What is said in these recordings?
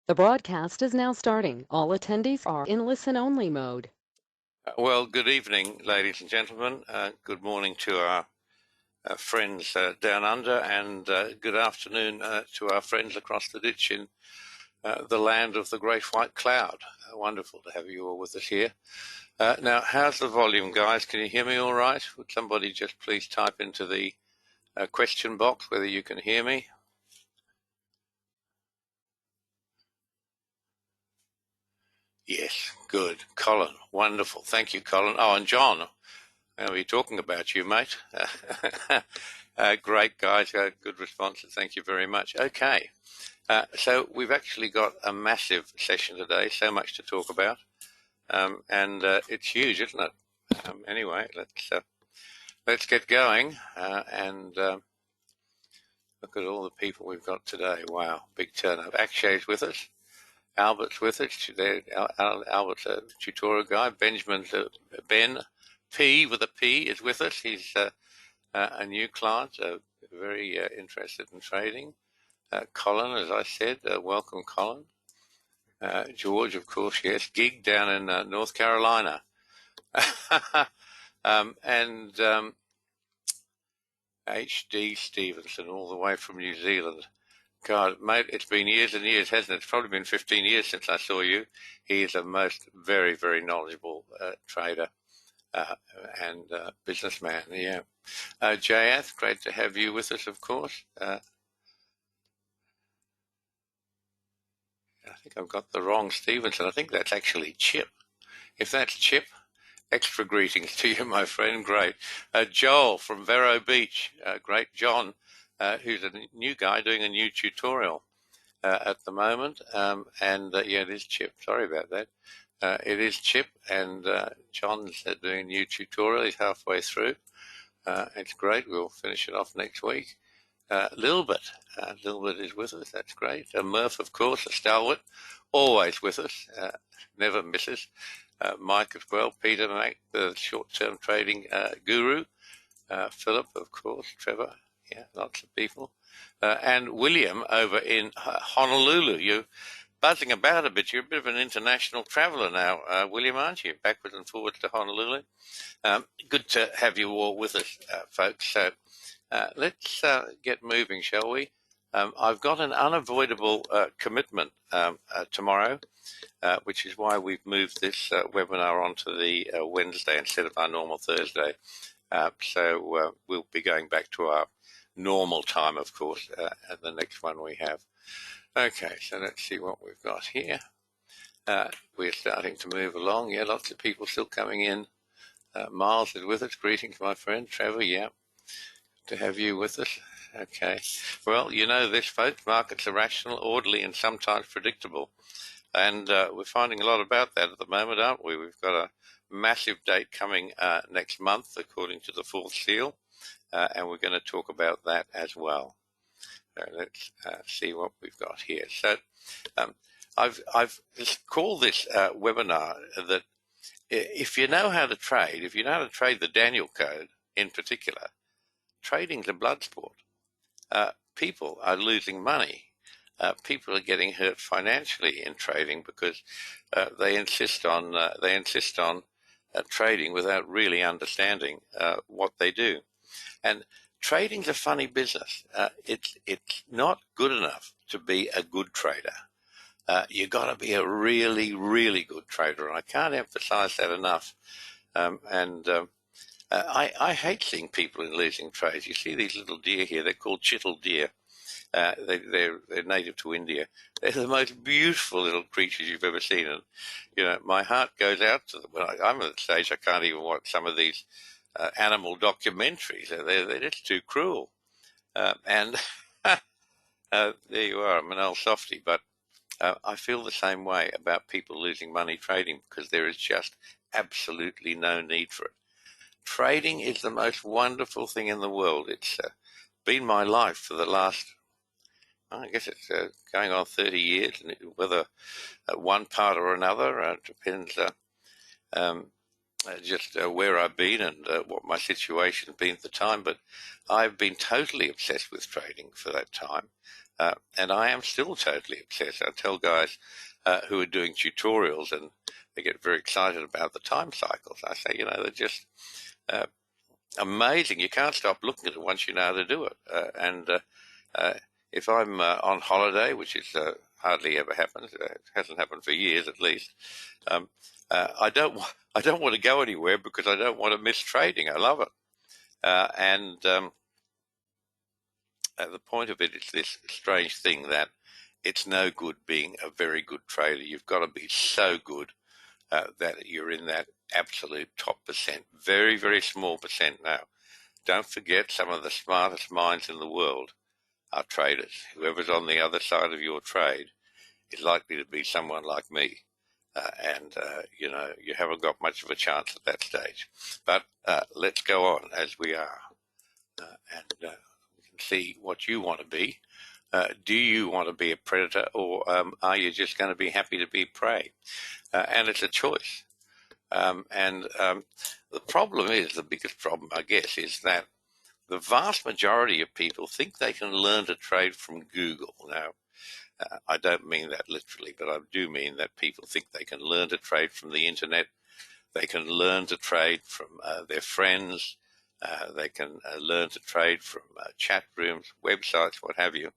The broadcast is now starting. All attendees are in listen-only mode. Well, good evening, ladies and gentlemen. Good morning to our friends down under, and good afternoon to our friends across the ditch in the land of the great white cloud. Wonderful to have you all with us here. Now, how's the volume, guys? Can you hear me all right? Would somebody just please type into the question box whether you can hear me? Yes, good. Colin, wonderful. Thank you, Colin. Oh, and John, I'll be talking about you, mate. Great, guys. Good responses. Thank you very much. Okay. So we've actually got a massive session today, so much to talk about. And it's huge, isn't it? Anyway, let's get going and look at all the people we've got today. Wow, big turnout. Akshay's with us. Albert's with us. Albert's a tutorial guy. Benjamin's Ben P with a P is with us. He's a new client, very interested in trading. Colin, as I said, welcome, Colin. George, of course, yes. Gig down in North Carolina. And H.D. Stevenson, all the way from New Zealand. God, mate, it's been years and years, hasn't it? It's probably been 15 years since I saw you. He is a most very, very knowledgeable trader and businessman, yeah. Jayath, great to have you with us, of course. I think I've got the wrong Stevenson. I think that's actually Chip. If that's Chip, extra greetings to you, my friend. Great. Joel from Vero Beach. Great. John, who's a new guy doing a new tutorial at the moment. And yeah, it is Chip. Sorry about that. It is Chip, and John's doing a new tutorial. He's halfway through. It's great. We'll finish it off next week. Lilbert is with us. That's great. Murph, of course, a stalwart, always with us, never misses. Mike as well. Peter Mac, the short-term trading guru. Philip, of course. Trevor, yeah, lots of people. And William over in Honolulu. You're buzzing about a bit. You're a bit of an international traveller now, William, aren't you? Backwards and forwards to Honolulu. Good to have you all with us, folks. So let's get moving, shall we? I've got an unavoidable commitment tomorrow, which is why we've moved this webinar onto the Wednesday instead of our normal Thursday. So we'll be going back to our normal time, of course, at the next one we have. Okay, so let's see what we've got here. We're starting to move along. Yeah, lots of people still coming in. Miles is with us. Greetings, my friend. Trevor, yeah, to have you with us. Okay. Well, you know this, folks. Markets are rational, orderly, and sometimes predictable. And we're finding a lot about that at the moment, aren't we? We've got a massive date coming next month, according to the fourth seal. And we're going to talk about that as well. Let's see what we've got here. So I've called this webinar that if you know how to trade, if you know how to trade the Daniel Code in particular, trading's a blood sport. People are losing money. People are getting hurt financially in trading because they insist on trading without really understanding what they do. And trading's a funny business. It's not good enough to be a good trader. You got to be a really, really good trader. And I can't emphasize that enough. I hate seeing people in losing trades. You see these little deer here. They're called chital deer. They're native to India. They're the most beautiful little creatures you've ever seen. And, you know, my heart goes out to them. I'm at the stage I can't even watch some of these animal documentaries. They're just too cruel. And there you are. I'm an old softy, but I feel the same way about people losing money trading because there is just absolutely no need for it. Trading is the most wonderful thing in the world. It's been my life for the last, I guess it's going on 30 years, and whether one part or another depends just where I've been and what my situation has been at the time. But I've been totally obsessed with trading for that time. And I am still totally obsessed. I tell guys who are doing tutorials and they get very excited about the time cycles. I say, they're just uh, amazing. You can't stop looking at it once you know how to do it. And if I'm on holiday, which is hardly ever happens, it hasn't happened for years at least. Um, I don't want to go anywhere because I don't want to miss trading. I love it, and the point of it is this strange thing that it's no good being a very good trader. You've got to be so good that you're in that absolute top percent, very, very small percent now. Don't forget, some of the smartest minds in the world are traders. Whoever's on the other side of your trade is likely to be someone like me. You haven't got much of a chance at that stage. But let's go on as we are. And we can see what you want to be. Do you want to be a predator, or are you just going to be happy to be prey? And it's a choice. The problem is, the biggest problem, I guess, is that the vast majority of people think they can learn to trade from Google. Now, I don't mean that literally, but I do mean that people think they can learn to trade from the internet. They can learn to trade from their friends. They can learn to trade from chat rooms, websites, what have you.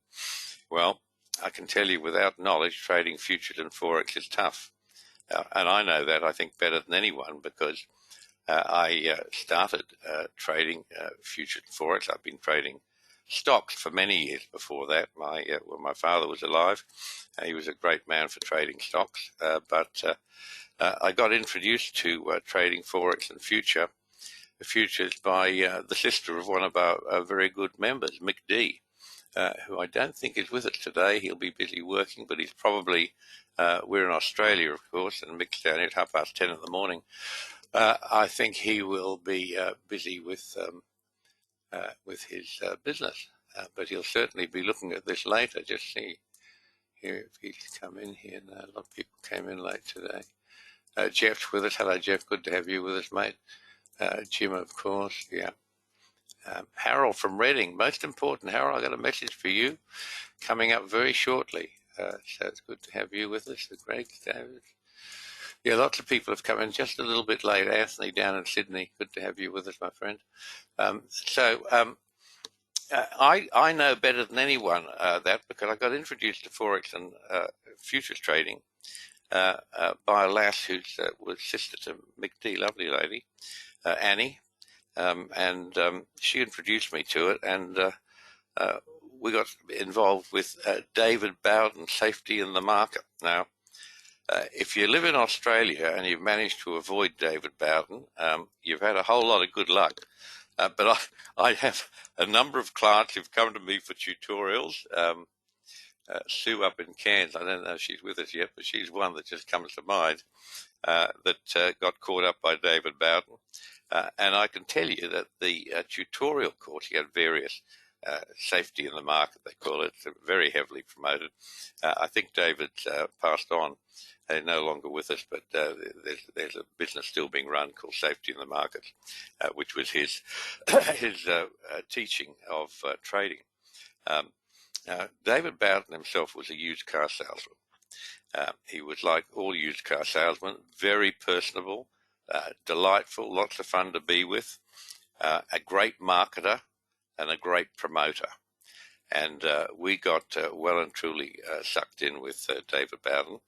Well, I can tell you without knowledge, trading futures and Forex is tough. And I know that, I think, better than anyone because I started trading futures and Forex. I've been trading stocks for many years before that. When my father was alive, he was a great man for trading stocks. But I got introduced to trading Forex and futures by the sister of one of our very good members, Mick D, who I don't think is with us today. He'll be busy working, but he's probably, we're in Australia, of course, and Mick's down here at 10:30 in the morning. I think he will be busy with his business, but he'll certainly be looking at this later. Just see here if he's come in here. No, a lot of people came in late today. Jeff's with us. Hello, Jeff. Good to have you with us, mate. Jim, of course. Yeah. Harold from Reading. Most important, Harold, I got a message for you coming up very shortly. So it's good to have you with us. Greg, David. Yeah, lots of people have come in just a little bit late. Anthony down in Sydney. Good to have you with us, my friend. I know better than anyone that because I got introduced to Forex and futures trading by a lass who was sister to Mick D, lovely lady, Annie, and she introduced me to it, and we got involved with David Bowden, Safety in the Market. Now, if you live in Australia and you've managed to avoid David Bowden, you've had a whole lot of good luck. But I have a number of clients who've come to me for tutorials. Sue up in Cairns, I don't know if she's with us yet, but she's one that just comes to mind that got caught up by David Bowden. And I can tell you that the tutorial course, he had various safety in the market, they call it, very heavily promoted. I think David's passed on. They're no longer with us, but there's a business still being run called Safety in the Markets, which was his teaching of trading. David Bowden himself was a used car salesman. He was like all used car salesmen, very personable, delightful, lots of fun to be with, a great marketer and a great promoter. And we got well and truly sucked in with David Bowden.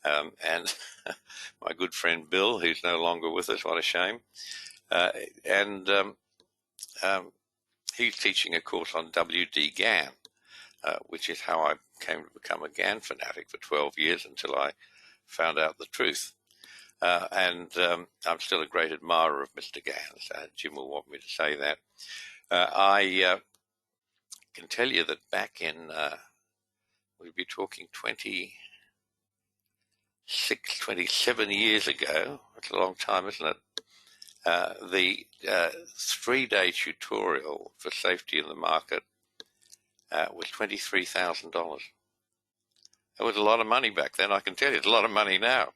And my good friend Bill, who's no longer with us, what a shame. He's teaching a course on WD Gann, which is how I came to become a Gann fanatic for 12 years until I found out the truth. I'm still a great admirer of Mr. Gann, so Jim will want me to say that. I can tell you that back in, we'd be talking 27 years ago, that's a long time, isn't it? The 3-day tutorial for Safety in the Market was $23,000. That was a lot of money back then. I can tell you it's a lot of money now.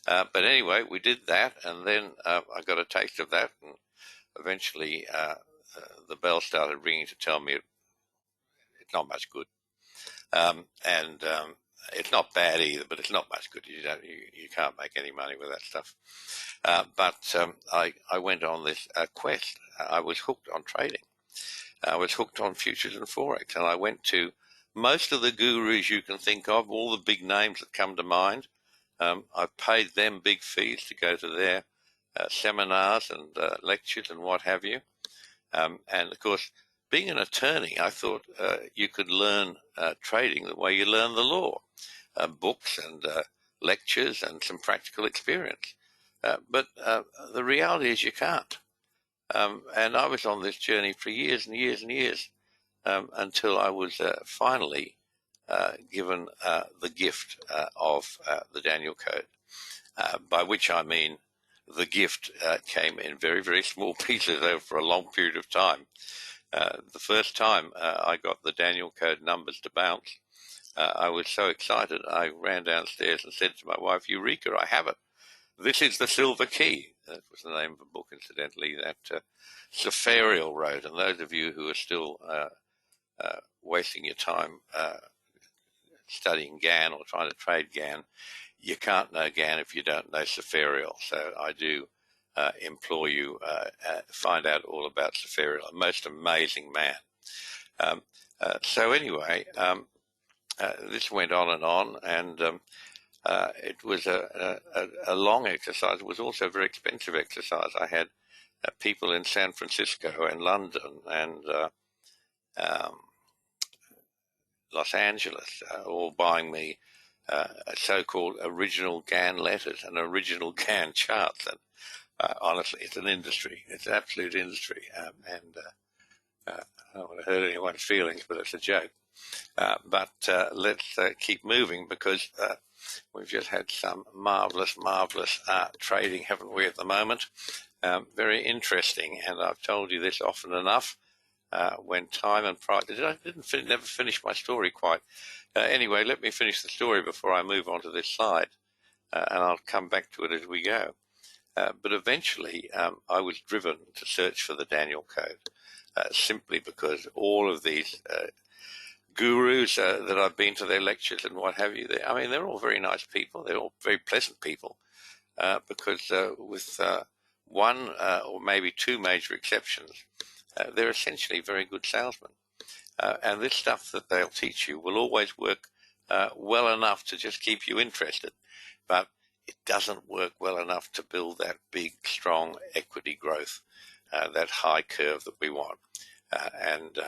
But anyway, we did that, and then I got a taste of that, and eventually the bell started ringing to tell me it's not much good. And it's not bad either, but it's not much good. You can't make any money with that stuff. But I went on this quest. I was hooked on trading. I was hooked on futures and forex, and I went to most of the gurus you can think of, all the big names that come to mind. I've paid them big fees to go to their seminars and lectures and what have you. And of course, being an attorney, I thought you could learn trading the way you learn the law, books and lectures and some practical experience. But the reality is you can't. And I was on this journey for years and years and years until I was finally given the gift of the Daniel Code, by which I mean the gift came in very, very small pieces over a long period of time. The first time I got the Daniel Code numbers to bounce, I was so excited I ran downstairs and said to my wife, "Eureka, I have it. This is the silver key." That was the name of a book, incidentally, that Safariel wrote. And those of you who are still wasting your time studying GAN or trying to trade GAN, you can't know GAN if you don't know Safariel. So I do implore you, find out all about Safariel, a most amazing man. So anyway, this went on, and it was a long exercise. It was also a very expensive exercise. I had people in San Francisco and London and Los Angeles all buying me so-called original GAN letters and original GAN charts. And honestly, it's an industry. It's an absolute industry. And I don't want to hurt anyone's feelings, but it's a joke. But let's keep moving, because we've just had some marvelous trading, haven't we, at the moment? Very interesting, and I've told you this often enough. When time and price, never finish my story quite. Anyway, let me finish the story before I move on to this slide, and I'll come back to it as we go. But eventually, I was driven to search for the Daniel Code, simply because all of these gurus that I've been to their lectures and what have you, they're all very nice people. They're all very pleasant people, because with one or maybe two major exceptions, they're essentially very good salesmen. And this stuff that they'll teach you will always work well enough to just keep you interested, but it doesn't work well enough to build that big, strong equity growth, that high curve that we want. And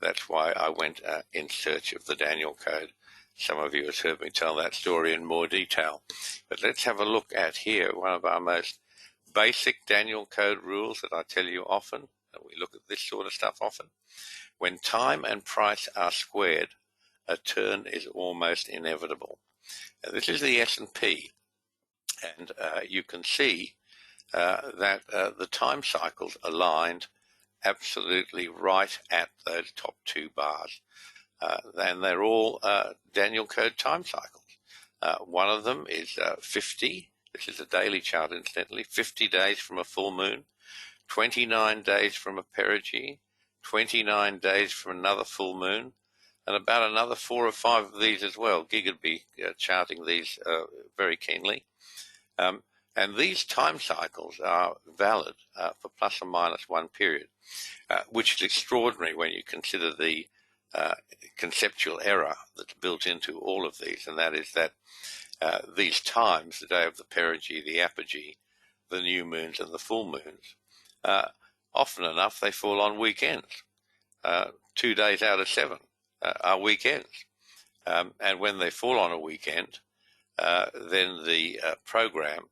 that's why I went in search of the Daniel Code. Some of you have heard me tell that story in more detail. But let's have a look at here one of our most basic Daniel Code rules that I tell you often. We look at this sort of stuff often. When time and price are squared, a turn is almost inevitable. Now, this is the S&P, and you can see that the time cycles aligned absolutely right at those top two bars. And they're all Daniel Code time cycles. One of them is 50. This is a daily chart, incidentally. 50 days from a full moon, 29 days from a perigee, 29 days from another full moon, and about another 4 or 5 of these as well. Gig would be charting these very keenly. And these time cycles are valid for plus or minus one period, which is extraordinary when you consider the conceptual error that's built into all of these, and that is that these times, the day of the perigee, the apogee, the new moons and the full moons, often enough they fall on weekends. 2 days out of 7 are weekends. And when they fall on a weekend, then the program,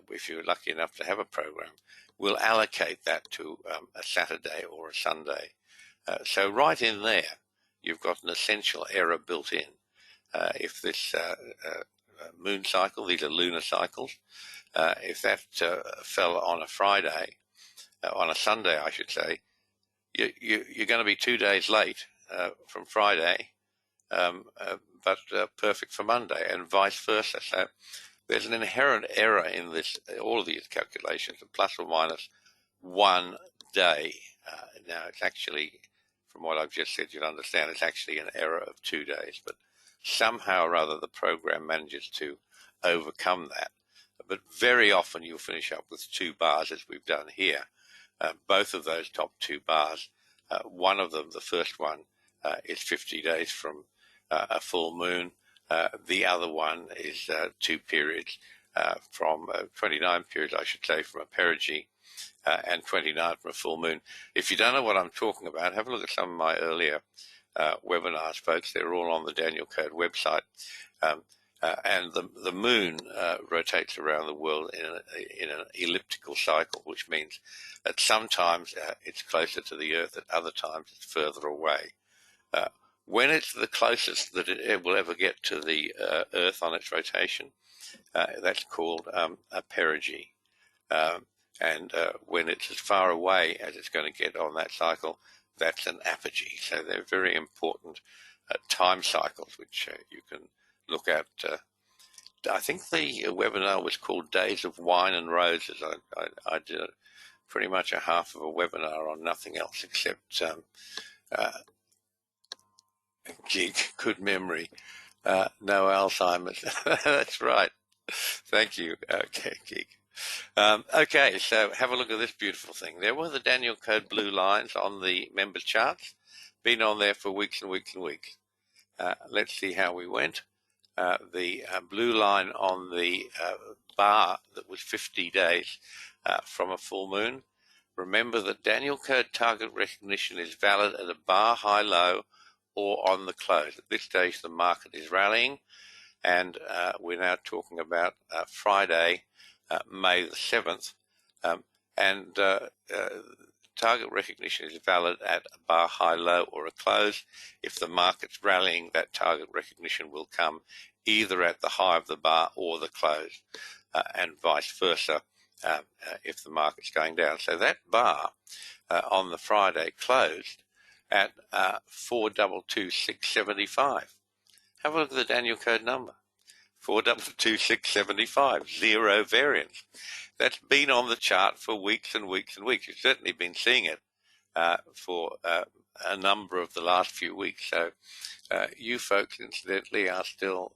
if you're lucky enough to have a program, will allocate that to a Saturday or a Sunday. So right in there, you've got an essential error built in. If this moon cycle, these are lunar cycles, if that fell on a Friday, on a Sunday, I should say, you're going to be 2 days late from Friday, but perfect for Monday, and vice versa. So there's an inherent error in this, all of these calculations, plus or minus 1 day. Now it's actually from what I've just said, you'll understand it's actually an error of 2 days. But somehow or other, the program manages to overcome that. But very often you'll finish up with 2 bars, as we've done here. Both of those top 2 bars, one of them, the first one, is 50 days from a full moon. The other one is 2 periods from 29 periods, I should say, from a perigee, and 29 from a full moon. If you don't know what I'm talking about, have a look at some of my earlier webinars, folks. They're all on the Daniel Code website. And the moon rotates around the world in an elliptical cycle, which means that sometimes it's closer to the Earth, at other times it's further away. When it's the closest that it will ever get to the Earth on its rotation, that's called a perigee. And when it's as far away as it's going to get on that cycle, that's an apogee. So they're very important time cycles, which you can look at. I think the webinar was called Days of Wine and Roses. I did pretty much a half of a webinar on nothing else except gig, good memory, no Alzheimer's. That's right. Thank you, gig. Okay, so have a look at this beautiful thing. There were the Daniel Code blue lines on the members charts. Been on there for weeks and weeks and weeks. Let's see how we went. The blue line on the bar that was 50 days from a full moon. Remember that Daniel Code target recognition is valid at a bar, high, low, or on the close. At this stage, the market is rallying, and we're now talking about Friday, May the 7th, and target recognition is valid at a bar, high, low, or a close. If the market's rallying, that target recognition will come either at the high of the bar or the close, and vice versa if the market's going down. So that bar on the Friday closed at 422,675. Have a look at the Daniel Code number. 422,675, zero variance. That's been on the chart for weeks and weeks and weeks. You've certainly been seeing it for a number of the last few weeks. So you folks, incidentally, are still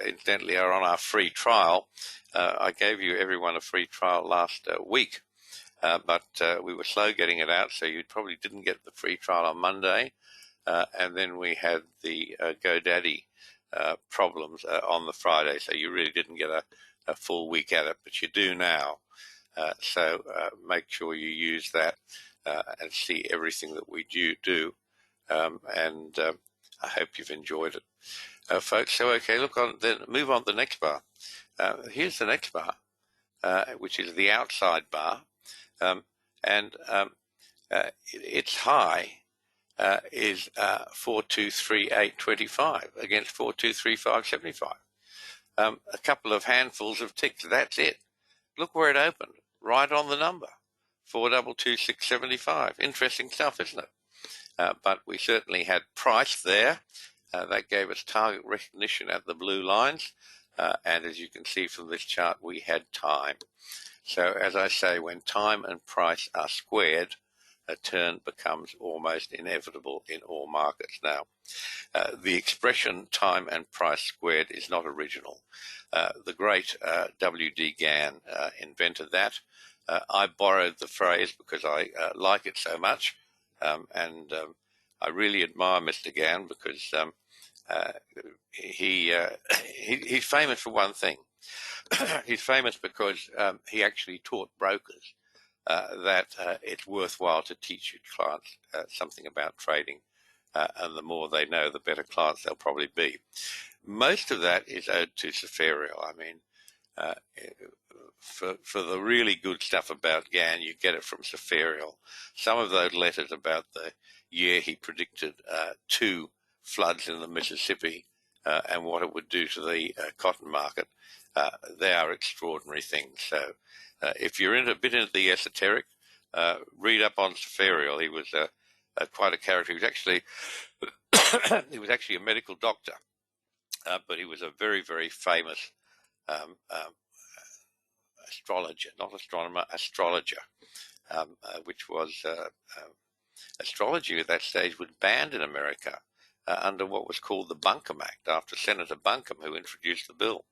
incidentally are on our free trial. I gave you everyone a free trial last week, but we were slow getting it out, so you probably didn't get the free trial on Monday, and then we had the GoDaddy problems on the Friday, so you really didn't get a full week at it, but you do now. So make sure you use that and see everything that we do, and I hope you've enjoyed it, folks. So okay, look on, then move on to the next bar. Here's the next bar, which is the outside bar, and its high is 4238.25 against 4235.75. A couple of handfuls of ticks. That's it. Look where it opened, right on the number, 422,675. Interesting stuff, isn't it? But we certainly had price there. That gave us target recognition at the blue lines. And as you can see from this chart, we had time. So as I say, when time and price are squared, a turn becomes almost inevitable in all markets. Now, the expression time and price squared is not original. The great W.D. Gann invented that. I borrowed the phrase because I like it so much, and I really admire Mr. Gann because he's famous for one thing. He's famous because he actually taught brokers that it's worthwhile to teach your clients something about trading, and the more they know, the better clients they'll probably be. Most of that is owed to Safarial. I mean, for the really good stuff about Gann, you get it from Safarial. Some of those letters about the year he predicted 2 floods in the Mississippi and what it would do to the cotton market, they are extraordinary things. So if you're a bit into the esoteric, read up on Safarial. He was quite a character. He was actually he was actually a medical doctor, but he was a very, very famous astrologer, not astronomer, astrologer, which was astrology at that stage was banned in America under what was called the Buncombe Act, after Senator Buncombe, who introduced the bill.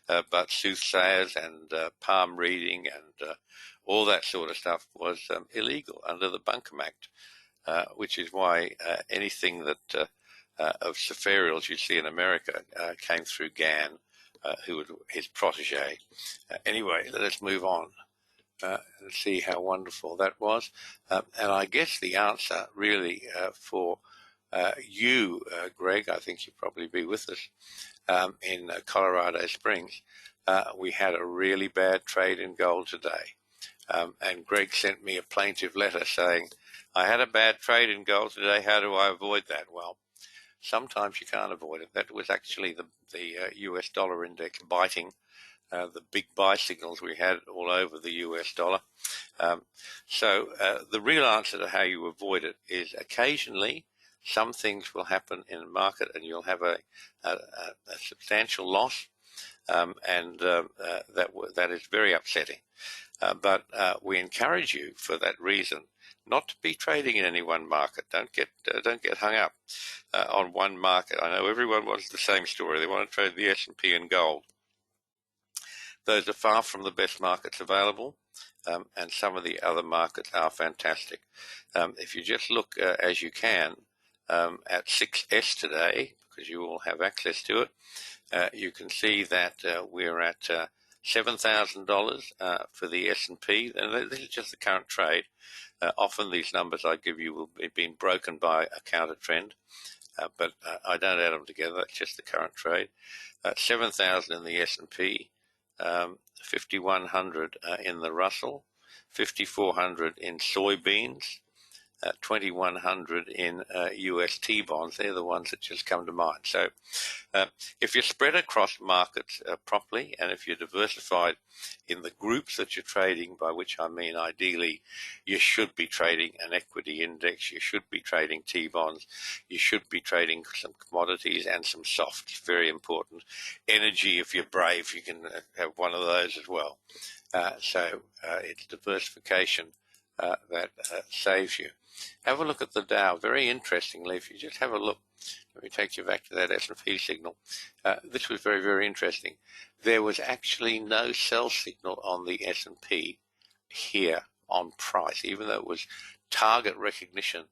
But soothsayers and palm reading and all that sort of stuff was illegal under the Buncombe Act, which is why anything that of Safarials you see in America came through Gann, who was his protege. Anyway, let us move on and see how wonderful that was. And I guess the answer really for you, Greg, I think you'll probably be with us in Colorado Springs. We had a really bad trade in gold today. And Greg sent me a plaintive letter saying, I had a bad trade in gold today. How do I avoid that? Well, sometimes you can't avoid it. That was actually the US dollar index biting the big buy signals we had all over the US dollar. So the real answer to how you avoid it is occasionally some things will happen in the market and you'll have a substantial loss, and that is very upsetting. But we encourage you for that reason not to be trading in any one market. Don't get hung up on one market. I know everyone wants the same story. They want to trade the S&P and gold. Those are far from the best markets available, and some of the other markets are fantastic. If you just look as you can at 6S today, because you all have access to it, you can see that we're at $7,000 for the S&P, and this is just the current trade. Often these numbers I give you will be being broken by a counter trend, but I don't add them together. That's just the current trade. 7,000 in the S&P, 5,100 in the Russell, 5,400 in soybeans, 2,100 in UST bonds. They're the ones that just come to mind. So if you're spread across markets properly, and if you're diversified in the groups that you're trading, by which I mean ideally you should be trading an equity index, you should be trading T-bonds, you should be trading some commodities and some softs, very important. Energy, if you're brave, you can have one of those as well. So it's diversification that saves you. Have a look at the Dow. Very interestingly, if you just have a look, let me take you back to that S&P signal. This was very, very interesting. There was actually no sell signal on the S&P here on price, even though it was target recognition.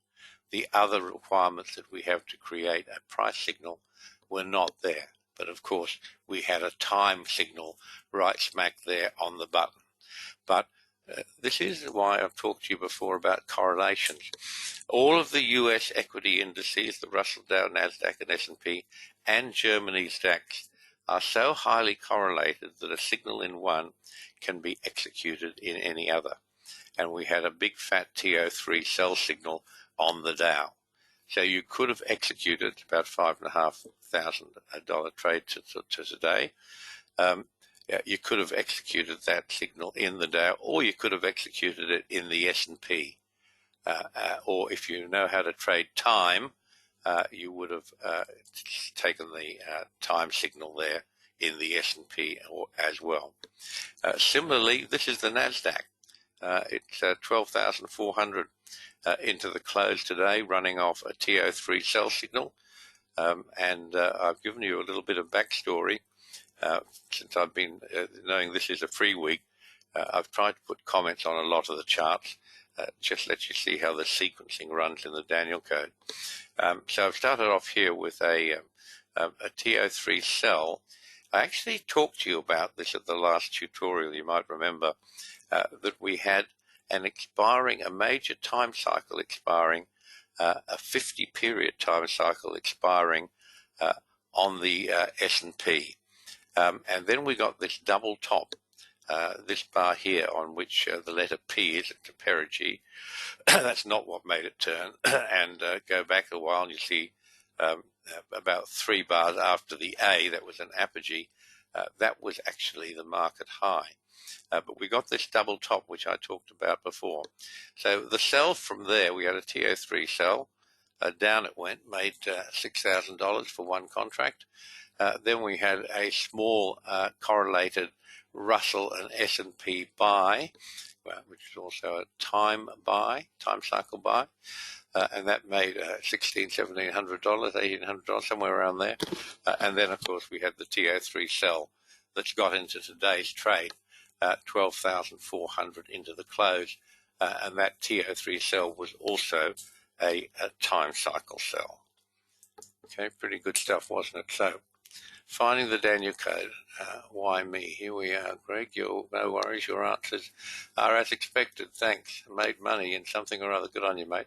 The other requirements that we have to create a price signal were not there. But of course, we had a time signal right smack there on the button. But this is why I've talked to you before about correlations. All of the US equity indices, the Russell, Dow, NASDAQ, and S&P, and Germany's DAX, are so highly correlated that a signal in one can be executed in any other. And we had a big fat TO3 sell signal on the Dow. So you could have executed about $5,500 trade to today. You could have executed that signal in the Dow, or you could have executed it in the S&P. Or if you know how to trade time, you would have taken the time signal there in the S&P as well. Similarly, this is the NASDAQ. It's 12,400 into the close today, running off a TO3 sell signal. And I've given you a little bit of backstory. Since I've been knowing this is a free week, I've tried to put comments on a lot of the charts, just let you see how the sequencing runs in the Daniel code. So I've started off here with a TO3 sell. I actually talked to you about this at the last tutorial. You might remember that we had a major time cycle expiring, a 50-period time cycle expiring on the S&P. And then we got this double top, this bar here on which the letter P is, it's a perigee. That's not what made it turn. And go back a while and you see about 3 bars after the A, that was an apogee. That was actually the market high. But we got this double top, which I talked about before. So the sell from there, we had a TO3 sell. Down it went, made $6,000 for one contract. Then we had a small correlated Russell and S&P buy, which is also a time cycle buy. and that made $1,600, $1,700, $1,800, somewhere around there. And then, of course, we had the TO3 cell that's got into today's trade, 12,400 into the close, and that TO3 cell was also a time cycle cell. Okay, pretty good stuff, wasn't it? So, finding the Daniel Code. Why me? Here we are, Greg. No worries. Your answers are as expected. Thanks. Made money in something or other. Good on you, mate.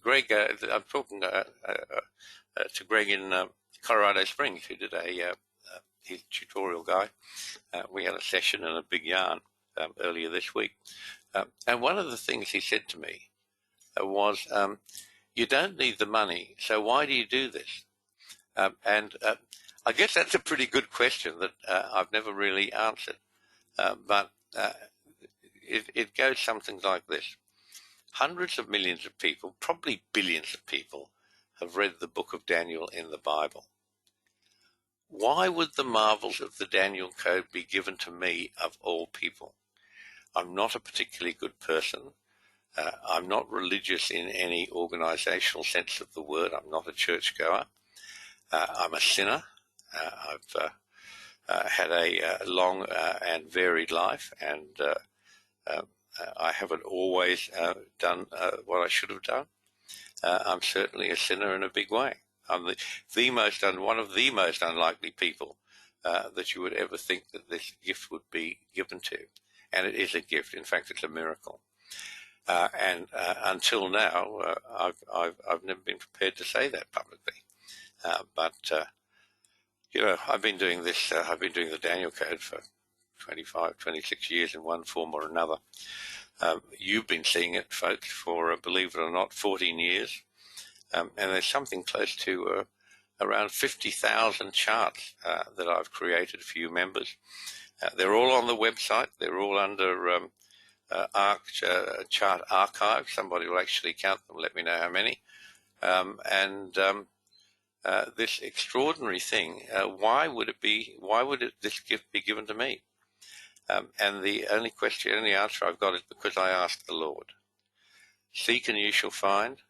Greg, I'm talking to Greg in Colorado Springs, who did his tutorial guy. We had a session and a big yarn earlier this week. And one of the things he said to me was, you don't need the money, so why do you do this? I guess that's a pretty good question that I've never really answered, but it goes something like this. Hundreds of millions of people, probably billions of people, have read the book of Daniel in the Bible. Why would the marvels of the Daniel Code be given to me, of all people? I'm not a particularly good person. I'm not religious in any organizational sense of the word. I'm not a churchgoer. I'm a sinner. I've had a long and varied life, and I haven't always done what I should have done. I'm certainly a sinner in a big way. I'm one of the most unlikely people that you would ever think that this gift would be given to, and it is a gift. In fact, it's a miracle. And until now, I've never been prepared to say that publicly. I've been doing this. I've been doing the Daniel Code for 25, 26 years in one form or another. You've been seeing it, folks, for, believe it or not, 14 years. And there's something close to around 50,000 charts that I've created for you members. They're all on the website. They're all under Chart Archive. Somebody will actually count them, let me know how many. This extraordinary thing, why would this gift be given to me? And the only answer I've got is because I asked the Lord. Seek and you shall find.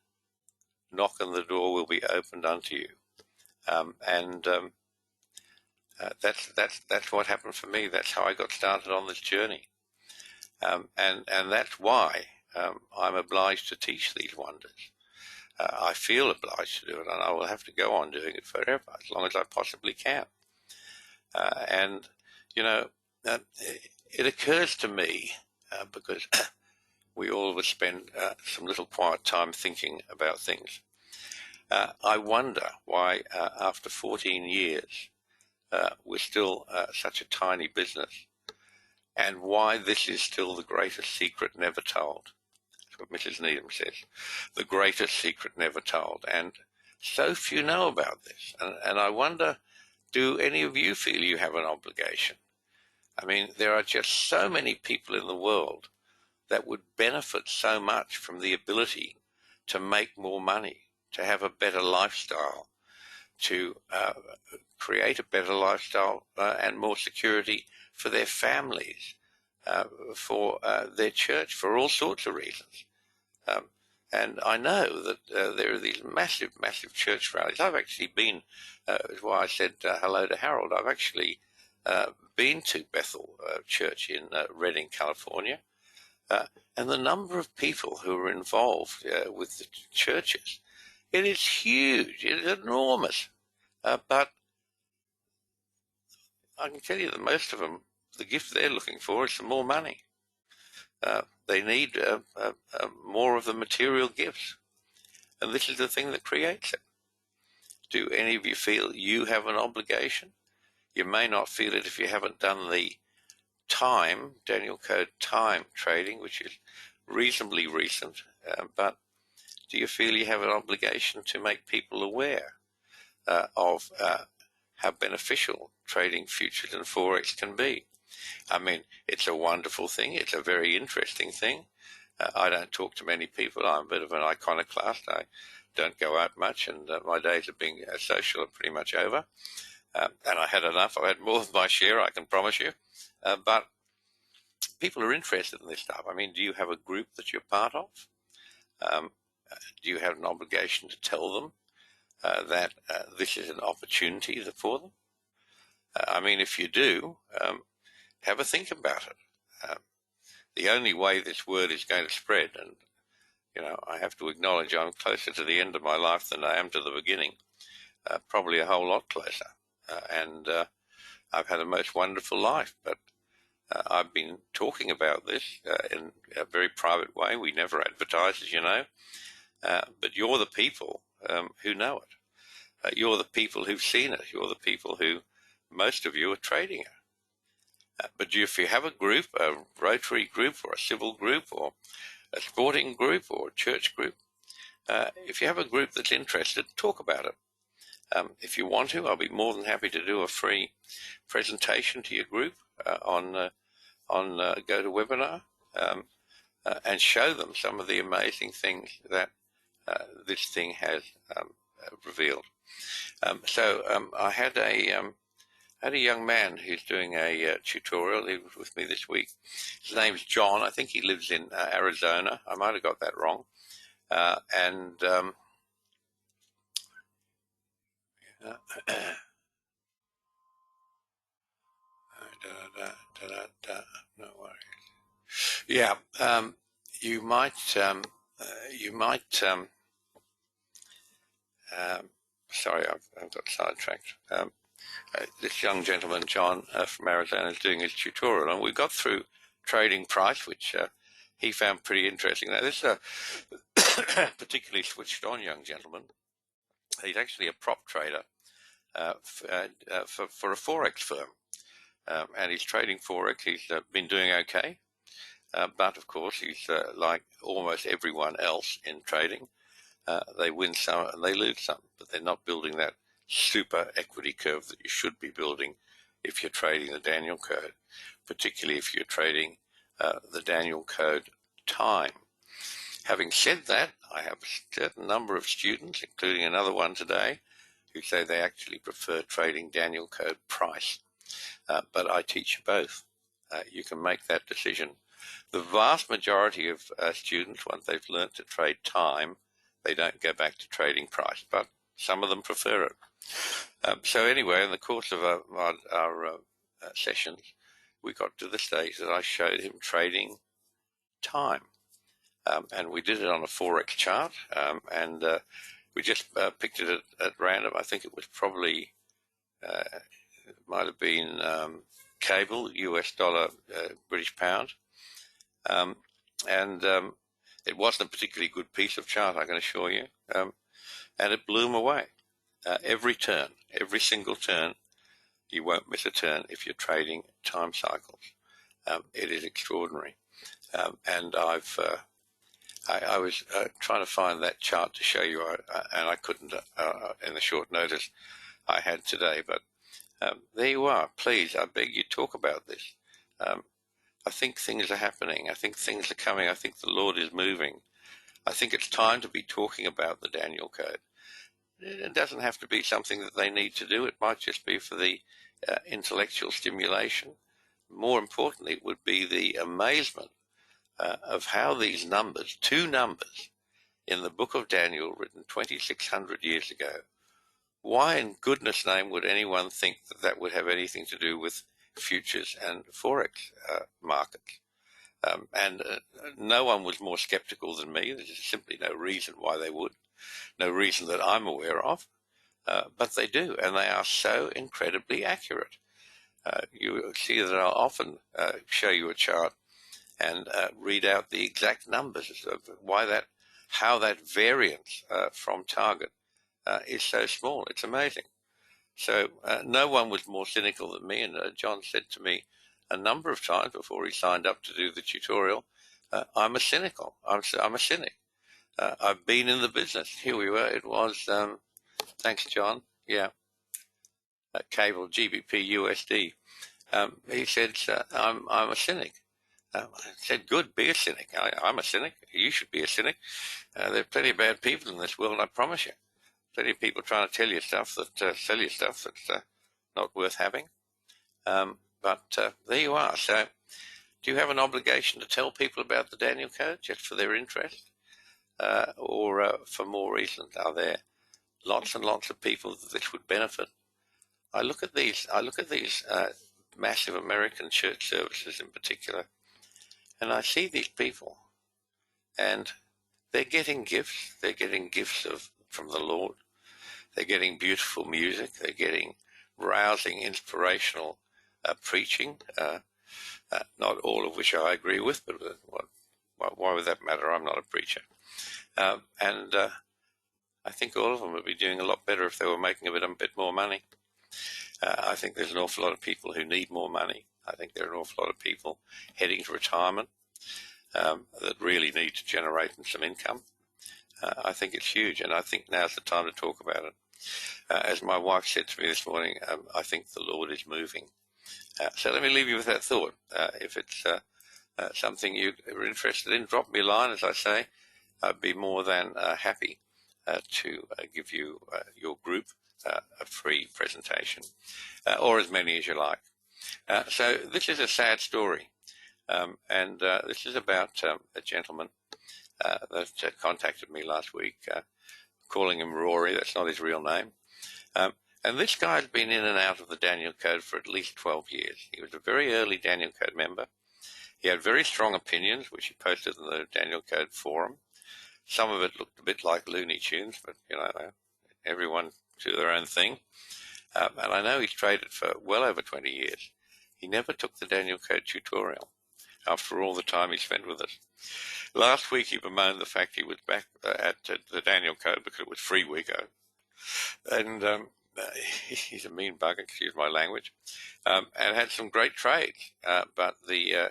Knock and the door will be opened unto you. That's what happened for me. That's how I got started on this journey. And that's why I'm obliged to teach these wonders. I feel obliged to do it, and I will have to go on doing it forever, as long as I possibly can. It occurs to me, because we all of us spend some little quiet time thinking about things. I wonder why, after 14 years, we're still such a tiny business, and why this is still the greatest secret never told. That's what Mrs. Needham says, the greatest secret never told. And so few know about this. And I wonder, do any of you feel you have an obligation? I mean, there are just so many people in the world that would benefit so much from the ability to make more money, to have a better lifestyle, to create a better lifestyle and more security for their families, for their church, for all sorts of reasons. And I know that there are these massive, massive church rallies. I've actually been, that's why I said hello to Harold, I've actually been to Bethel Church in Redding, California. And the number of people who are involved with the churches, it is huge, it is enormous. But I can tell you that most of them, the gift they're looking for is some more money. They need more of the material gifts. And this is the thing that creates it. Do any of you feel you have an obligation? You may not feel it if you haven't done the time, Daniel Code time trading, which is reasonably recent, but do you feel you have an obligation to make people aware of how beneficial trading futures and Forex can be? I mean, it's a wonderful thing. It's a very interesting thing. I don't talk to many people. I'm a bit of an iconoclast. I don't go out much, and my days of being social are pretty much over. And I had enough. I had more than my share, I can promise you. But people are interested in this stuff. I mean, do you have a group that you're part of? Do you have an obligation to tell them that this is an opportunity for them? I mean, if you do, have a think about it. The only way this word is going to spread, and I have to acknowledge I'm closer to the end of my life than I am to the beginning, probably a whole lot closer. And I've had a most wonderful life, but I've been talking about this in a very private way. We never advertise, as you know, but you're the people who know it. You're the people who've seen it. You're the people who, most of you, are trading it. But if you have a group, a Rotary group or a civil group or a sporting group or a church group, if you have a group that's interested, talk about it. If you want to, I'll be more than happy to do a free presentation to your group on GoToWebinar and show them some of the amazing things that this thing has revealed. I had a young man who's doing a tutorial. He was with me this week. His name's John. I think he lives in Arizona. I might have got that wrong. No worries. Yeah, you might. Sorry, I've got sidetracked. This young gentleman, John, from Arizona, is doing his tutorial, and we got through trading price, which he found pretty interesting. Now, this is a particularly switched-on young gentleman. He's actually a prop trader for a Forex firm, and he's trading Forex. He's been doing okay, but of course, he's like almost everyone else in trading. They win some and they lose some, but they're not building that super equity curve that you should be building if you're trading the Daniel Code, particularly if you're trading the Daniel Code time. Having said that, I have a certain number of students, including another one today, who say they actually prefer trading Daniel Code price. But I teach you both. You can make that decision. The vast majority of students, once they've learned to trade time, they don't go back to trading price, but some of them prefer it. So anyway, in the course of our sessions, we got to the stage that I showed him trading time. And we did it on a Forex chart, and we just picked it at random. I think it was probably, it might have been cable, US dollar, British pound. It wasn't a particularly good piece of chart, I can assure you. And it blew him away. Every turn, every single turn, you won't miss a turn if you're trading time cycles. It is extraordinary. And I was trying to find that chart to show you, and I couldn't in the short notice I had today. But there you are. Please, I beg you, talk about this. I think things are happening. I think things are coming. I think the Lord is moving. I think it's time to be talking about the Daniel Code. It doesn't have to be something that they need to do. It might just be for the intellectual stimulation. More importantly, it would be the amazement of how these numbers, two numbers in the book of Daniel written 2,600 years ago, why in goodness name would anyone think that that would have anything to do with futures and Forex markets? No one was more skeptical than me. There's simply no reason why they would. No reason that I'm aware of, but they do, and they are so incredibly accurate. You see that I'll often show you a chart and read out the exact numbers of how that variance from target is so small. It's amazing. So no one was more cynical than me, and John said to me a number of times before he signed up to do the tutorial, I'm a cynic. I've been in the business. Here we were. It was, thanks, John. Yeah. Cable, GBP, USD. He said, I'm a cynic. I said, good, be a cynic. I'm a cynic. You should be a cynic. There are plenty of bad people in this world, I promise you. Plenty of people trying to tell you stuff sell you stuff that's not worth having. But there you are. So do you have an obligation to tell people about the Daniel Code just for their interest? or for more reasons? Are there lots and lots of people that this would benefit? I look at these massive American church services in particular, and I see these people, and they're getting gifts. They're getting gifts from the Lord. They're getting beautiful music. They're getting rousing, inspirational preaching, not all of which I agree with, but why would that matter? I'm not a preacher. And I think all of them would be doing a lot better if they were making a bit more money. I think there's an awful lot of people who need more money. I think there are an awful lot of people heading to retirement that really need to generate some income. I think it's huge, and I think now's the time to talk about it. As my wife said to me this morning, I think the Lord is moving. So let me leave you with that thought. If it's something you're interested in, drop me a line, as I say. I'd be more than happy to give you, your group, a free presentation, or as many as you like. So this is a sad story, and this is about a gentleman that contacted me last week, calling him Rory. That's not his real name. And this guy's been in and out of the Daniel Code for at least 12 years. He was a very early Daniel Code member. He had very strong opinions, which he posted in the Daniel Code forum. Some of it looked a bit like Looney Tunes, but, everyone do their own thing. And I know he's traded for well over 20 years. He never took the Daniel Code tutorial after all the time he spent with us. Last week he bemoaned the fact he was back at the Daniel Code because it was free weeko. And he's a mean bug, excuse my language, and had some great trades. But the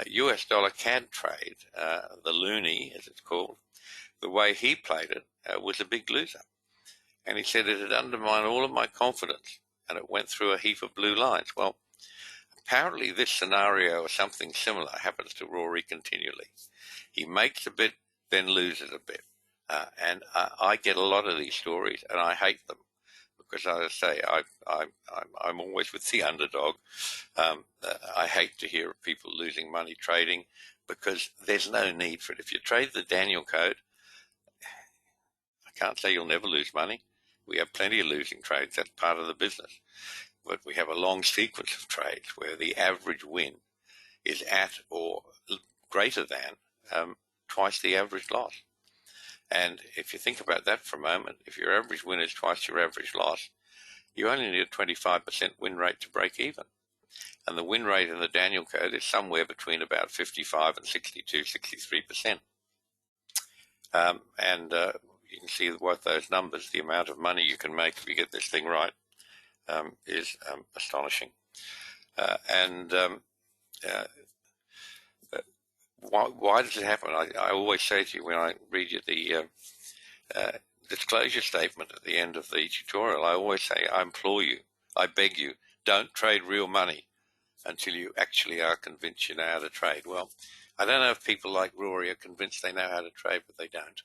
US dollar CAD trade, the Looney as it's called, the way he played it was a big loser. And he said it had undermined all of my confidence, and it went through a heap of blue lines. Well, apparently this scenario or something similar happens to Rory continually. He makes a bit, then loses a bit. And I get a lot of these stories, and I hate them because, as I say, I'm always with the underdog. I hate to hear of people losing money trading because there's no need for it. If you trade the Daniel Code, I can't say you'll never lose money. We have plenty of losing trades. That's part of the business. But we have a long sequence of trades where the average win is at or greater than twice the average loss. And if you think about that for a moment, if your average win is twice your average loss, you only need a 25% win rate to break even. And the win rate in the Daniel Code is somewhere between about 55 and 62, 63%. And you can see what those numbers, the amount of money you can make if you get this thing right, is astonishing. Why does it happen? I always say to you when I read you the disclosure statement at the end of the tutorial, I always say, I implore you, I beg you, don't trade real money until you actually are convinced you know how to trade. Well, I don't know if people like Rory are convinced they know how to trade, but they don't.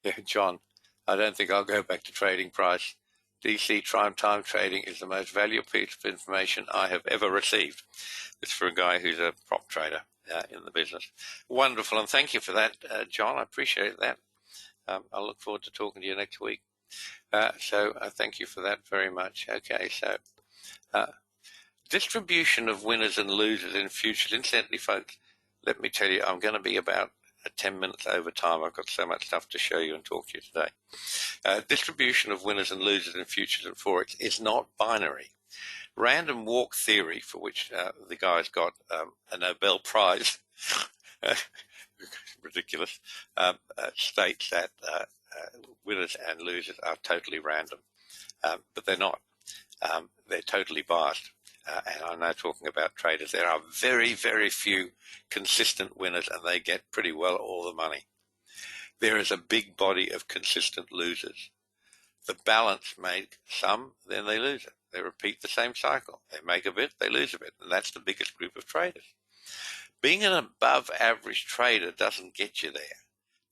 Yeah, John, I don't think I'll go back to trading price. DC time trading is the most valuable piece of information I have ever received. It's for a guy who's a prop trader in the business. Wonderful, and thank you for that, John. I appreciate that. I look forward to talking to you next week. So thank you for that very much. Okay, so distribution of winners and losers in futures. Incidentally, folks, let me tell you, I'm going to be about 10 minutes over time. I've got so much stuff to show you and talk to you today. Distribution of winners and losers in futures and forex is not binary. Random walk theory, for which the guy's got a Nobel Prize, ridiculous, states that winners and losers are totally random, but they're not. They're totally biased. And I'm now talking about traders. There are very, very few consistent winners, and they get pretty well all the money. There is a big body of consistent losers. The balance make some, then they lose it. They repeat the same cycle. They make a bit, they lose a bit, and that's the biggest group of traders. Being an above average trader doesn't get you there.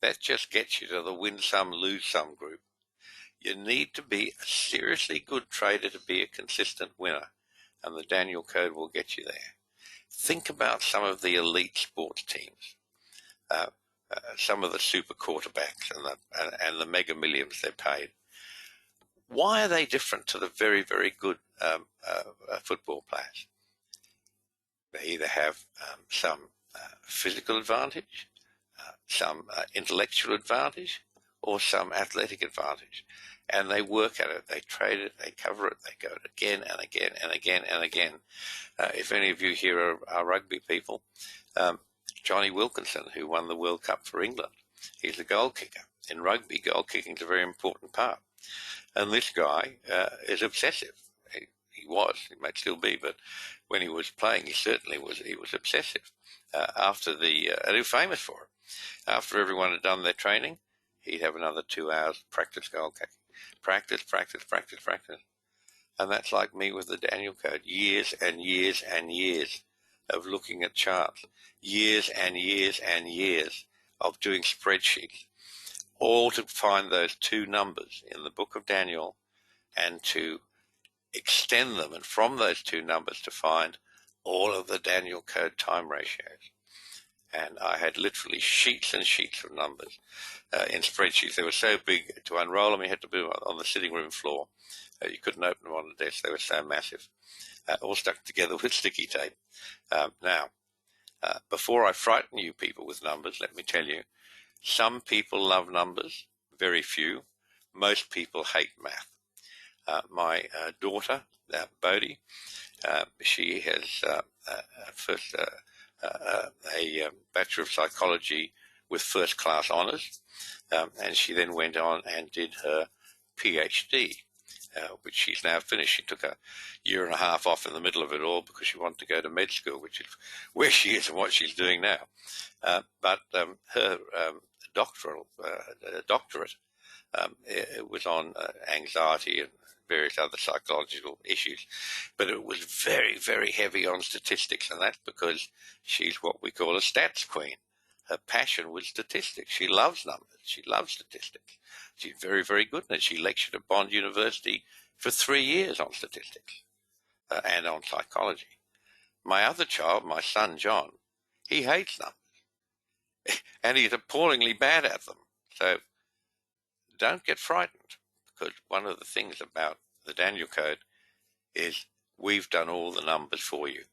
That just gets you to the win some, lose some group. You need to be a seriously good trader to be a consistent winner, and the Daniel Code will get you there. think about some of the elite sports teams, some of the super quarterbacks and the mega millions they're paid. Why are they different to the very, very good football players? They either have some physical advantage, some intellectual advantage, or some athletic advantage. And they work at it, they trade it, they cover it, they go again and again and again and again. If any of you here are rugby people, Johnny Wilkinson, who won the World Cup for England, he's a goal kicker. In rugby, goal kicking is a very important part. And this guy is obsessive. He might still be, but when he was playing, he was obsessive. And he was famous for it. After everyone had done their training, he'd have another 2 hours practice goal kicking. Practice. And that's like me with the Daniel Code. Years and years and years of looking at charts. Years and years and years of doing spreadsheets. All to find those two numbers in the book of Daniel and to extend them, and from those two numbers to find all of the Daniel Code time ratios. And I had literally sheets and sheets of numbers in spreadsheets. They were so big to unroll them, you had to put them on the sitting room floor. You couldn't open them on the desk. They were so massive, all stuck together with sticky tape. Now, before I frighten you people with numbers, let me tell you, some people love numbers, very few. Most people hate math. My daughter, Bodhi, she has first a Bachelor of Psychology with first-class honours, and she then went on and did her PhD, which she's now finished. She took a year and a half off in the middle of it all because she wanted to go to med school, which is where she is and what she's doing now. But her doctorate it was on anxiety and various other psychological issues, but it was very, very heavy on statistics, and that's because she's what we call a stats queen. Her passion was statistics. She loves numbers. She loves statistics. She's very, very good in it. She lectured at Bond University for 3 years on statistics and on psychology. My other child, my son John, he hates numbers, and he's appallingly bad at them. So don't get frightened, because one of the things about the Daniel Code is we've done all the numbers for you.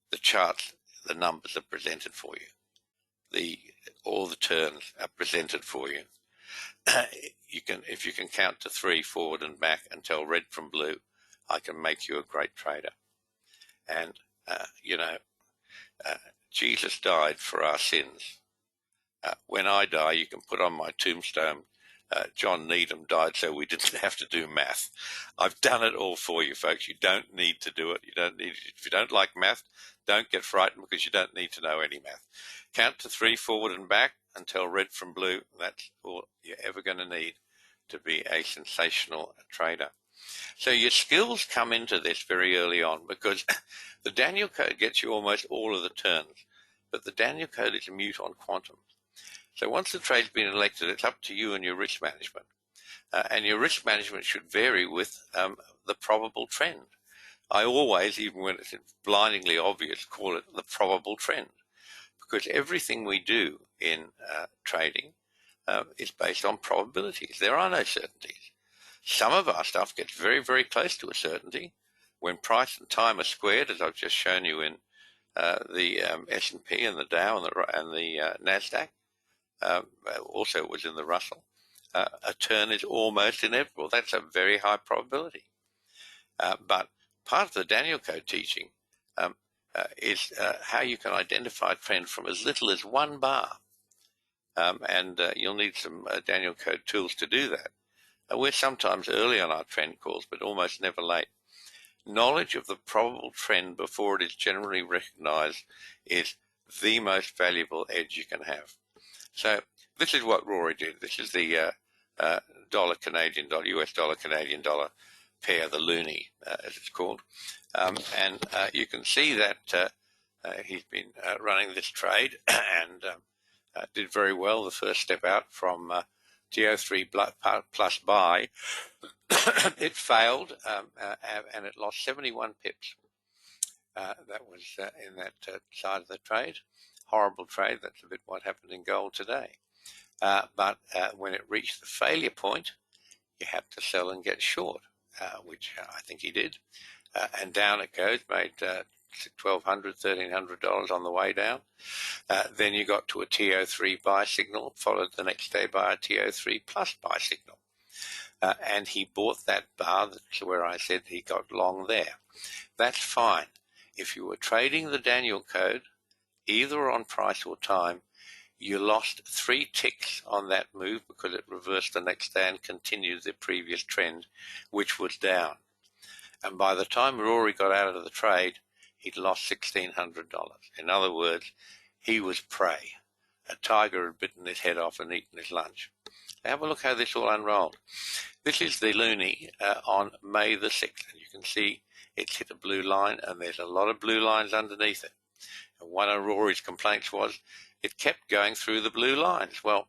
The charts, the numbers are presented for you. All the turns are presented for you. If you can count to 3 forward and back and tell red from blue, I can make you a great trader. And Jesus died for our sins. When I die, you can put on my tombstone, John Needham died so we didn't have to do math. I've done it all for you, folks. You don't need to do it. If you don't like math, don't get frightened, because you don't need to know any math. Count to 3 forward and back and tell red from blue. That's all you're ever going to need to be a sensational trader. So your skills come into this very early on, because the Daniel Code gets you almost all of the turns, but the Daniel Code is mute on quantum. So once the trade's been elected, it's up to you and your risk management. And your risk management should vary with the probable trend. I always, even when it's blindingly obvious, call it the probable trend, because everything we do in trading is based on probabilities. There are no certainties. Some of our stuff gets very, very close to a certainty when price and time are squared, as I've just shown you in the S&P and the Dow and the NASDAQ. Also it was in the Russell. A turn is almost inevitable. That's a very high probability. But part of the Daniel Code teaching is how you can identify a trend from as little as 1 bar. And you'll need some Daniel Code tools to do that. We're sometimes early on our trend calls, but almost never late. Knowledge of the probable trend before it is generally recognized is the most valuable edge you can have. So this is what Rory did. This is the dollar Canadian dollar, US dollar Canadian dollar pair, the loonie, as it's called. And you can see that he's been running this trade and did very well. The first step out from TO3 plus buy, it failed and it lost 71 pips. That was in that side of the trade. Horrible trade. That's a bit what happened in gold today. But when it reached the failure point, you had to sell and get short, which I think he did. And down it goes, made $1,200, $1,300 on the way down. Then you got to a TO3 buy signal, followed the next day by a TO3 plus buy signal. And he bought that bar, that's where I said he got long there. That's fine. If you were trading the Daniel code, either on price or time, you lost 3 ticks on that move because it reversed the next day and continued the previous trend, which was down. And by the time Rory got out of the trade, he'd lost $1,600. In other words, he was prey. A tiger had bitten his head off and eaten his lunch. Have a look how this all unrolled. This is the loonie on May the 6th, and you can see it's hit a blue line, and there's a lot of blue lines underneath it. And one of Rory's complaints was it kept going through the blue lines. Well,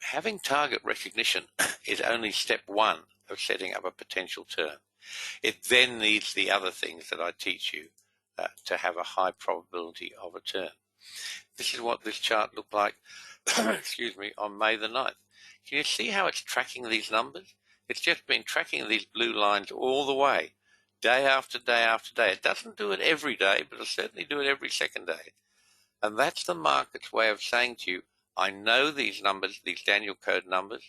having target recognition is only step one of setting up a potential turn. It then needs the other things that I teach you to have a high probability of a turn. This is what this chart looked like excuse me, on May the 9th. Can you see how it's tracking these numbers? It's just been tracking these blue lines all the way, day after day after day. It doesn't do it every day, but it'll certainly do it every second day. And that's the market's way of saying to you, I know these numbers, these Daniel code numbers,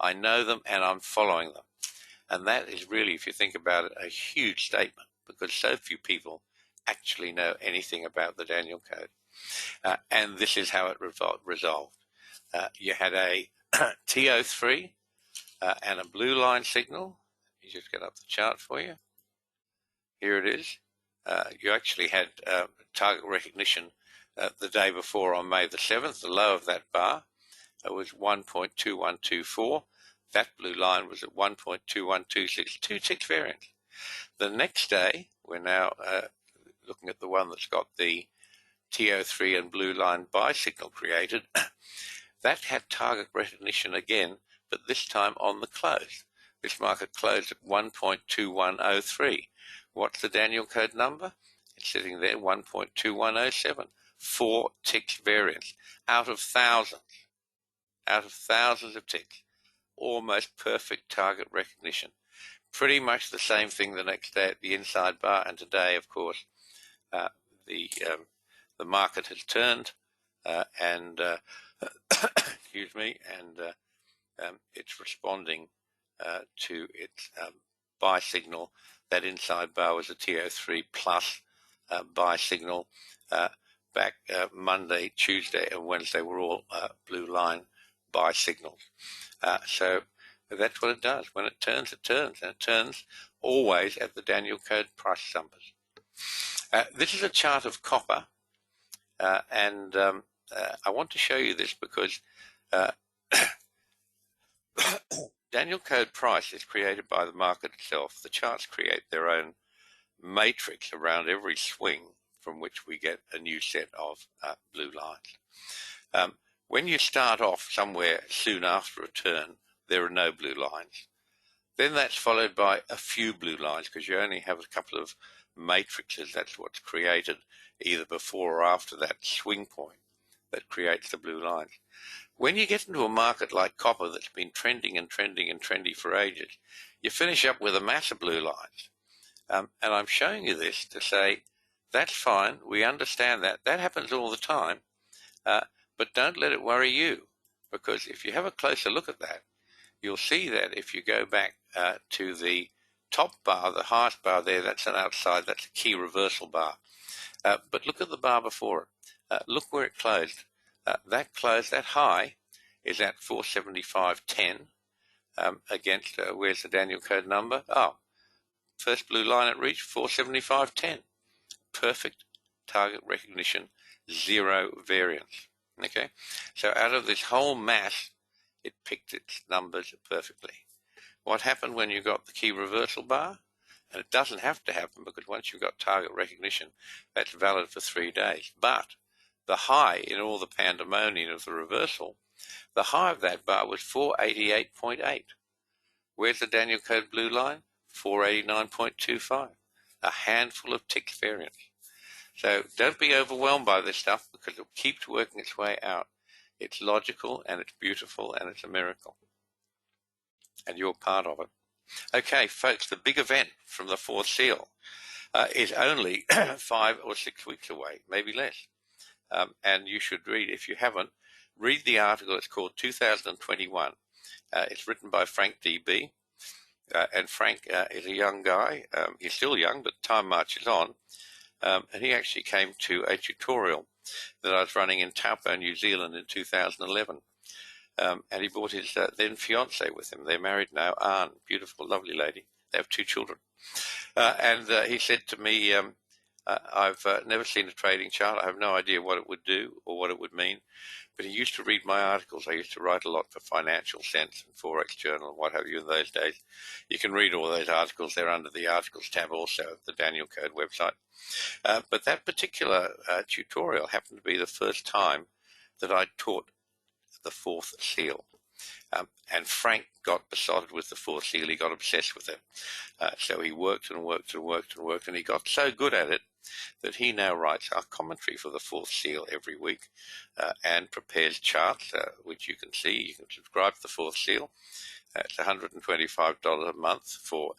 I know them and I'm following them. And that is really, if you think about it, a huge statement because so few people actually know anything about the Daniel code. And this is how it resolved. You had a TO3 and a blue line signal. Let me just get up the chart for you. Here it is. You actually had target recognition the day before on May the 7th. The low of that bar was 1.2124. That blue line was at 1.2126, 2 ticks variance. The next day, we're now looking at the one that's got the TO3 and blue line buy signal created. That had target recognition again, but this time on the close. This market closed at 1.2103. What's the Daniel code number? It's sitting there, 1.2107. 4 ticks variance out of thousands of ticks. Almost perfect target recognition. Pretty much the same thing the next day at the inside bar, and today, of course, the market has turned and excuse me, and it's responding to its buy signal. That inside bar was a TO3 plus buy signal. Back Monday, Tuesday, and Wednesday were all blue line buy signals. So that's what it does. When it turns, it turns, and it turns always at the Daniel code price numbers. This is a chart of copper, and I want to show you this because Daniel code price is created by the market itself. The charts create their own matrix around every swing from which we get a new set of blue lines. When you start off somewhere soon after a turn, there are no blue lines. Then that's followed by a few blue lines because you only have a couple of matrices. That's what's created either before or after that swing point that creates the blue lines. When you get into a market like copper that's been trending and trending and trendy for ages, you finish up with a mass of blue lines. And I'm showing you this to say, that's fine, we understand that. That happens all the time, but don't let it worry you, because if you have a closer look at that, you'll see that if you go back to the top bar, the highest bar there, that's an outside, that's a key reversal bar. But look at the bar before it. Look where it closed. That close, that high, is at 475.10 against, where's the Daniel code number? Oh, first blue line it reached, 475.10. Perfect target recognition, zero variance. Okay, so out of this whole mass, it picked its numbers perfectly. What happened when you got the key reversal bar? And it doesn't have to happen because once you've got target recognition, that's valid for 3 days. But the high in all the pandemonium of the reversal, the high of that bar was 488.8. Where's the Daniel code blue line? 489.25. a handful of tick variants. So don't be overwhelmed by this stuff, because it keeps working its way out. It's logical, and it's beautiful, and it's a miracle. And you're part of it. Okay, folks, the big event from the Fourth Seal is only 5 or 6 weeks away, maybe less. And you should read, if you haven't, read the article. It's called 2021. It's written by Frank D.B. And Frank is a young guy. He's still young, but time marches on. And he actually came to a tutorial that I was running in Taupo, New Zealand in 2011. And he brought his then fiance with him. They're married now, Anne, beautiful, lovely lady. They have 2 children. And he said to me, I've never seen a trading chart. I have no idea what it would do or what it would mean. But he used to read my articles. I used to write a lot for Financial Sense and Forex Journal and what have you in those days. You can read all those articles. They're under the Articles tab also of the Daniel Code website. But that particular tutorial happened to be the first time that I taught the Fourth Seal. And Frank got besotted with the Fourth Seal. He got obsessed with it. So he worked and worked and worked and worked, and he got so good at it that he now writes our commentary for the Fourth Seal every week and prepares charts, which you can see. You can subscribe to the Fourth Seal. It's $125 a month for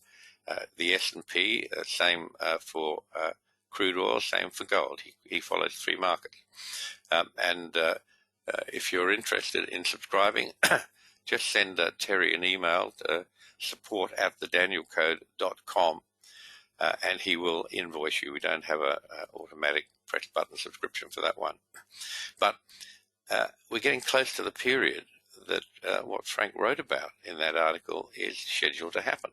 the S&P, same for crude oil, same for gold. He follows 3 markets. And if you're interested in subscribing, just send Terry an email to support@thedanielcode.com, and he will invoice you. We don't have a automatic press button subscription for that one. But we're getting close to the period that what Frank wrote about in that article is scheduled to happen.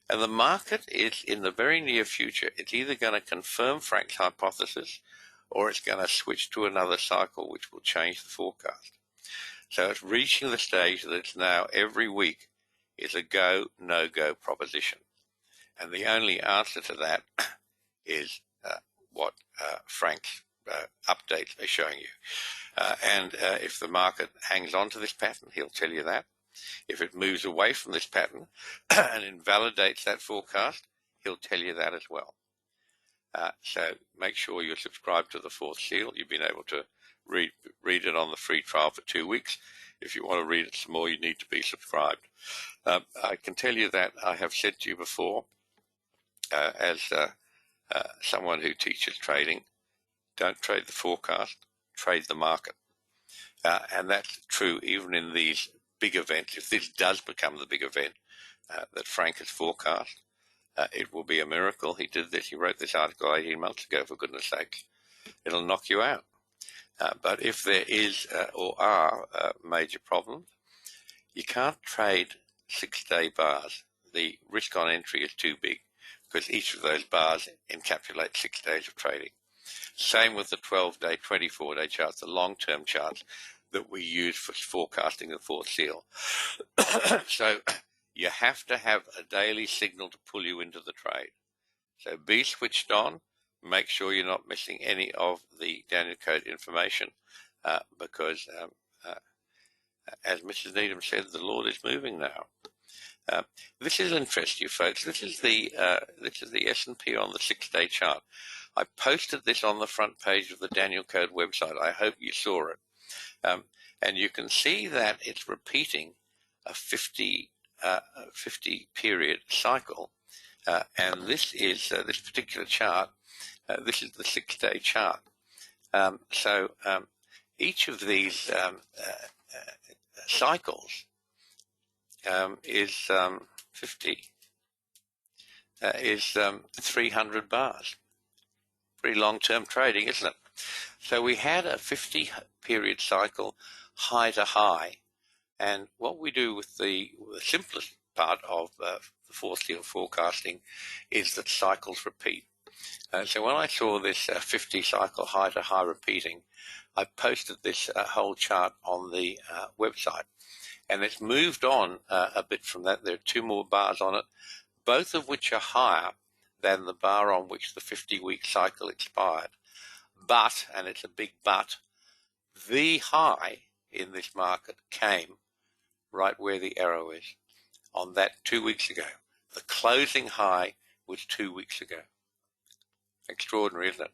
And the market is, in the very near future, it's either going to confirm Frank's hypothesis, or it's going to switch to another cycle which will change the forecast. So it's reaching the stage that it's now every week is a go, no-go proposition. And the only answer to that is what Frank's updates are showing you. And if the market hangs on to this pattern, he'll tell you that. If it moves away from this pattern and invalidates that forecast, he'll tell you that as well. So make sure you're subscribed to the Fourth Seal. You've been able to read it on the free trial for 2 weeks. If you want to read it some more, you need to be subscribed. I can tell you that I have said to you before, as someone who teaches trading, don't trade the forecast, trade the market. And that's true even in these big events. If this does become the big event that Frank has forecast, it will be a miracle. He did this. He wrote this article 18 months ago, for goodness sake. It'll knock you out. But if there is or are major problems, you can't trade 6-day bars. The risk on entry is too big, because each of those bars encapsulates 6 days of trading. Same with the 12-day, 24-day charts, the long-term charts that we use for forecasting the Fourth Seal. So you have to have a daily signal to pull you into the trade. So be switched on. Make sure you're not missing any of the Daniel Code information, because as Mrs. Needham said, the Lord is moving now. This will interest you, folks. This is the S&P on the 6-day chart. I posted this on the front page of the Daniel Code website. I hope you saw it. And you can see that it's repeating a 50 period cycle. And this is this particular chart. This is the 6-day chart. So each of these cycles is 300 bars. Pretty long-term trading, isn't it? So we had a 50-period cycle, high to high. And what we do with the simplest part of the Fourth Seal forecasting is that cycles repeat. So when I saw this 50 cycle high to high repeating, I posted this whole chart on the website. And it's moved on a bit from that. There are 2 more bars on it, both of which are higher than the bar on which the 50-week cycle expired. But, and it's a big but, the high in this market came right where the arrow is, on that 2 weeks ago. The closing high was 2 weeks ago. Extraordinary, isn't it?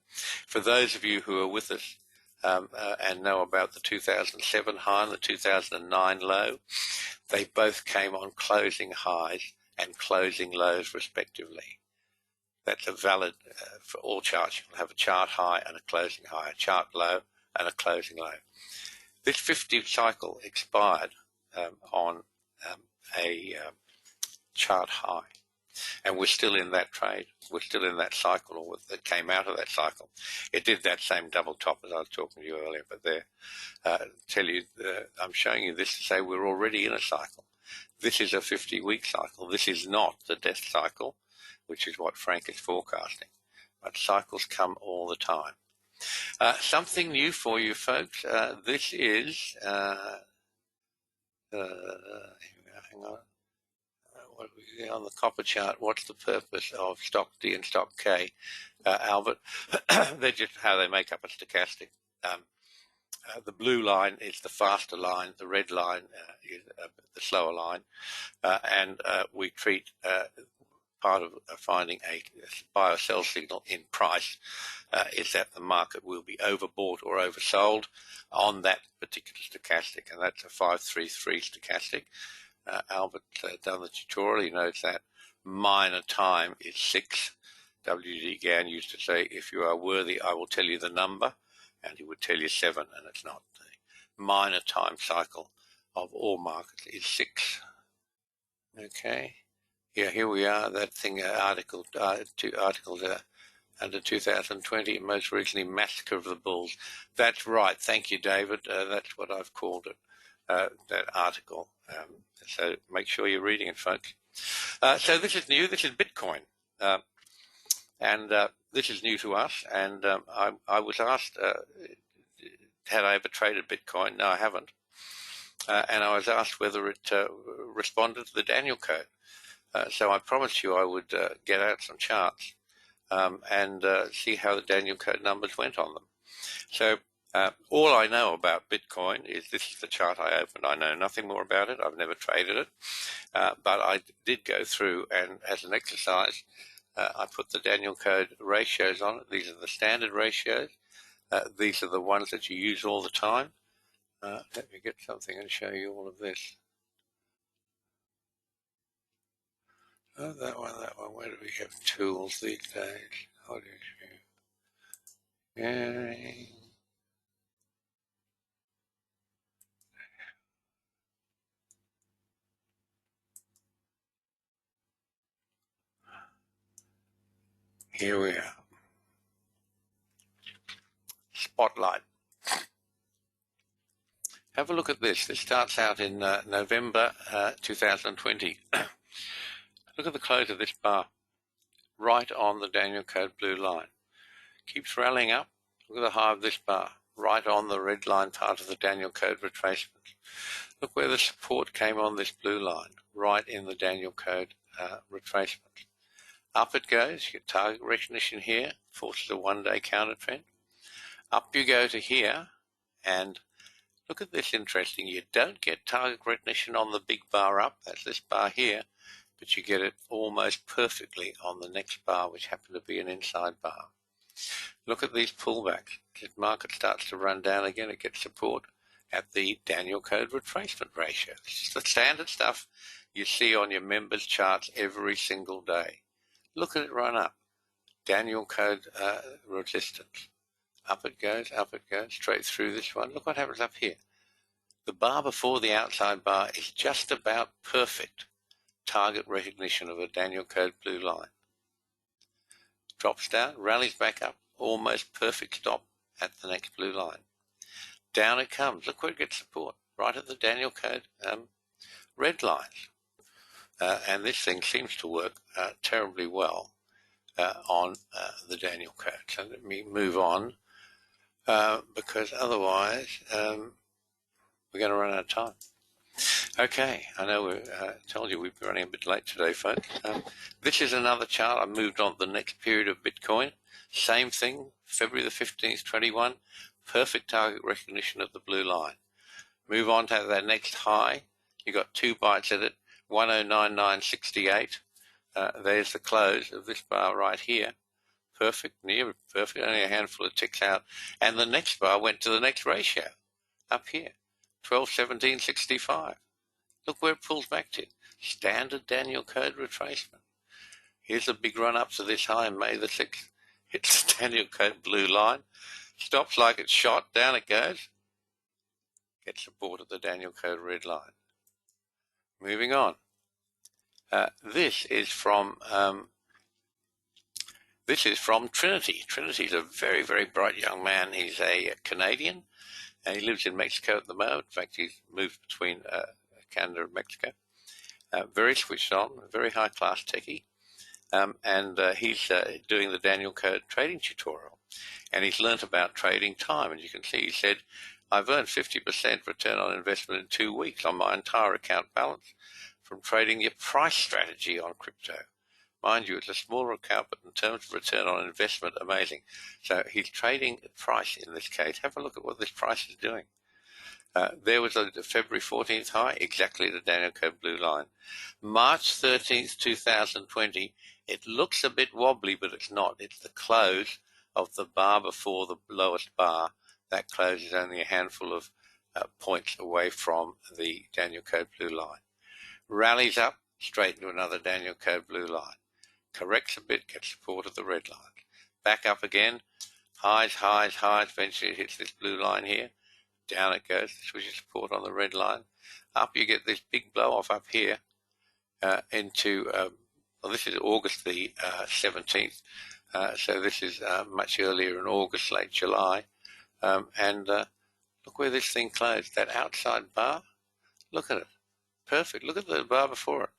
For those of you who are with us and know about the 2007 high and the 2009 low, they both came on closing highs and closing lows respectively. That's a valid for all charts. You'll have a chart high and a closing high, a chart low and a closing low. This 50 cycle expired on a chart high, and we're still in that trade. We're still in that cycle, or that came out of that cycle. It did that same double top as I was talking to you earlier, but there, I'm showing you this to say we're already in a cycle. This is a 50-week cycle. This is not the death cycle, which is what Frank is forecasting. But cycles come all the time. Something new for you folks. This is, hang on. What do we see on the copper chart? What's the purpose of stock D and stock K, Albert? They're just how they make up a stochastic. The blue line is the faster line, the red line is the slower line, and we treat part of finding a buy or sell signal in price is that the market will be overbought or oversold on that particular stochastic, and that's a 533 stochastic. Albert done the tutorial. He knows that minor time is 6. W.D. Gann used to say, if you are worthy, I will tell you the number, and he would tell you 7, and it's not. The minor time cycle of all markets is 6. Okay. Yeah, here we are, that thing, article under 2020, most recently Massacre of the Bulls. That's right, thank you, David. That's what I've called it, that article. So make sure you're reading it, folks. So this is new, this is Bitcoin. And this is new to us, and I was asked, had I ever traded Bitcoin? No, I haven't. And I was asked whether it responded to the Daniel Code. So I promised you I would get out some charts and see how the Daniel Code numbers went on them. So all I know about Bitcoin is this is the chart I opened. I know nothing more about it. I've never traded it. But I did go through, and as an exercise, I put the Daniel Code ratios on it. These are the standard ratios. These are the ones that you use all the time. Let me get something and show you all of this. Oh, that one. Where do we have tools these days? How did you? Yeah. Here we are. Spotlight. Have a look at this. This starts out in November 2020. Look at the close of this bar, right on the Daniel Code blue line. Keeps rallying up. Look at the high of this bar, right on the red line part of the Daniel Code retracement. Look where the support came on this blue line, right in the Daniel Code retracement. Up it goes. You get target recognition here, forces a one-day counter trend. Up you go to here, and look at this, interesting. You don't get target recognition on the big bar up, that's this bar here, but you get it almost perfectly on the next bar, which happened to be an inside bar. Look at these pullbacks. The market starts to run down again. It gets support at the Daniel Code retracement ratio. It's the standard stuff you see on your members' charts every single day. Look at it run up. Daniel Code resistance. Up it goes, straight through this one. Look what happens up here. The bar before the outside bar is just about perfect target recognition of a Daniel Code blue line. Drops down, rallies back up, almost perfect stop at the next blue line. Down it comes. Look where it gets support, right at the Daniel Code red lines. And this thing seems to work terribly well on the Daniel Code. So let me move on because otherwise we're going to run out of time. Okay, I know we told you we've been running a bit late today, folks. This is another chart. I moved on to the next period of Bitcoin. Same thing, February the 15th, 21. Perfect target recognition of the blue line. Move on to that next high. You got 2 bites at it, 109.968. There's the close of this bar right here. perfect, near perfect, only a handful of ticks out. And the next bar went to the next ratio, up here, 12.1765. Look where it pulls back to. Standard Daniel code retracement. Here's a big run up to this high in May the 6th. Hits the Daniel code blue line. Stops like it's shot. Down it goes. Gets support at the Daniel code red line. Moving on. This is from Trinity. Trinity's a very, very bright young man. He's a Canadian, and he lives in Mexico at the moment. In fact, he's moved between Canada and Mexico. Very switched on, very high-class techie. And he's doing the Daniel Code trading tutorial. And he's learnt about trading time. And you can see he said, I've earned 50% return on investment in 2 weeks on my entire account balance from trading your price strategy on crypto. Mind you, it's a smaller account, but in terms of return on investment, amazing. So he's trading price in this case. Have a look at what this price is doing. There was a February 14th high, exactly the Daniel Code blue line. March 13th, 2020, it looks a bit wobbly, but it's not. It's the close of the bar before the lowest bar. That close is only a handful of points away from the Daniel Code blue line. Rallies up, straight into another Daniel Code blue line. Corrects a bit, gets support of the red line. Back up again, highs, highs, highs, eventually it hits this blue line here. Down it goes, switches support on the red line. Up you get this big blow off up here into, well, this is August the 17th, so this is much earlier in August, late July. And look where this thing closed, that outside bar, look at it, perfect. Look at the bar before it.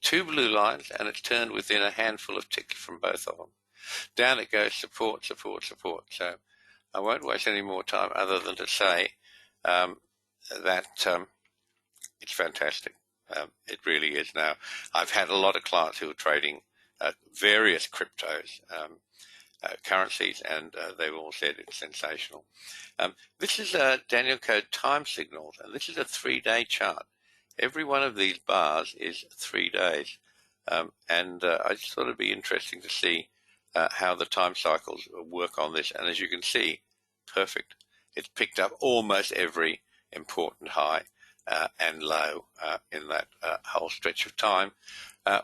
2 blue lines, and it's turned within a handful of ticks from both of them. Down it goes, support, support, support. So I won't waste any more time other than to say that it's fantastic. It really is now. I've had a lot of clients who are trading various cryptos, currencies, and they've all said it's sensational. This is Daniel Code time signals, and this is a 3-day chart. Every one of these bars is 3 days, and I just thought it'd be interesting to see how the time cycles work on this. And as you can see, perfect. It's picked up almost every important high and low in that whole stretch of time,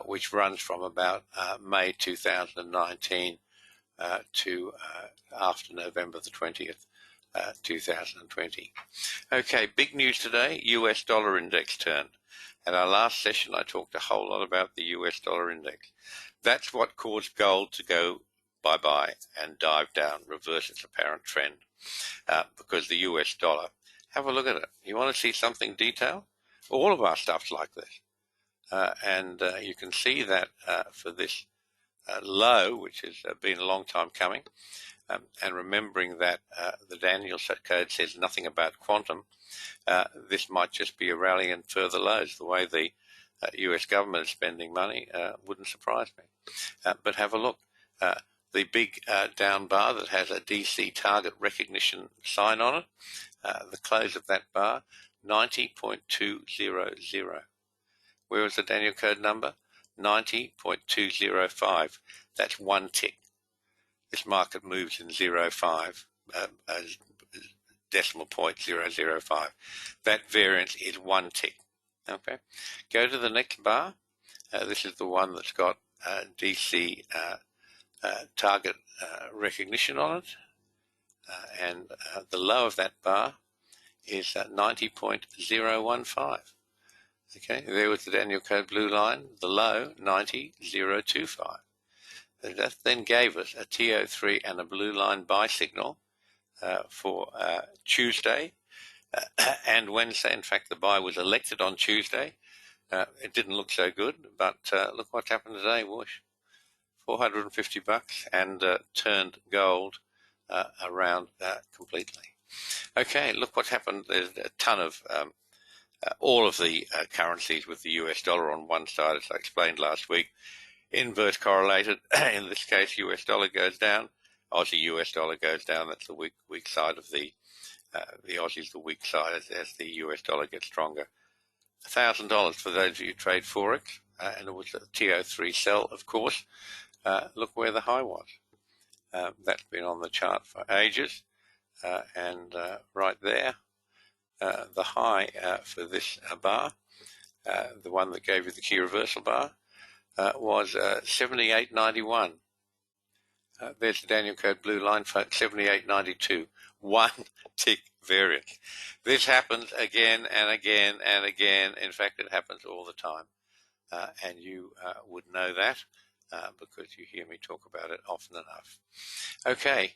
which runs from about May 2019 to after November the 20th, 2020. Okay, big news today, US dollar index turned. At our last session, I talked a whole lot about the US dollar index. That's what caused gold to go bye-bye and dive down, reverse its apparent trend, because the US dollar, have a look at it. You want to see something detailed? All of our stuff's like this. And you can see that for this low, which has been a long time coming, and remembering that the Daniel Code says nothing about quantum, this might just be a rally and further lows. The way the US government is spending money wouldn't surprise me. But have a look. The big down bar that has a DC target recognition sign on it, the close of that bar, 90.200. Where was the Daniel Code number? 90.205. That's 1 tick. This market moves in 0.5, decimal point 0.005. That variance is 1 tick. Okay. Go to the next bar. This is the one that's got DC target recognition on it. And the low of that bar is 90.015. Okay, there was the Daniel Code blue line, the low, 90.025. That then gave us a TO3 and a blue line buy signal for Tuesday and Wednesday. In fact, the buy was elected on Tuesday. It didn't look so good, but look what's happened today, whoosh. $450 and turned gold around completely. Okay, look what's happened. There's a ton of all of the currencies with the US dollar on one side, as I explained last week, inverse correlated. In this case, US dollar goes down, Aussie US dollar goes down. That's the weak side of the Aussie's the weak side as the US dollar gets stronger. $1,000 for those of you who trade Forex, and it was a TO3 sell, of course. Look where the high was. That's been on the chart for ages, and right there, the high for this bar, the one that gave you the key reversal bar, was 78.91. There's the Daniel Code blue line, 78.92. One tick variance. This happens again and again and again. In fact, it happens all the time. And you would know that because you hear me talk about it often enough. Okay,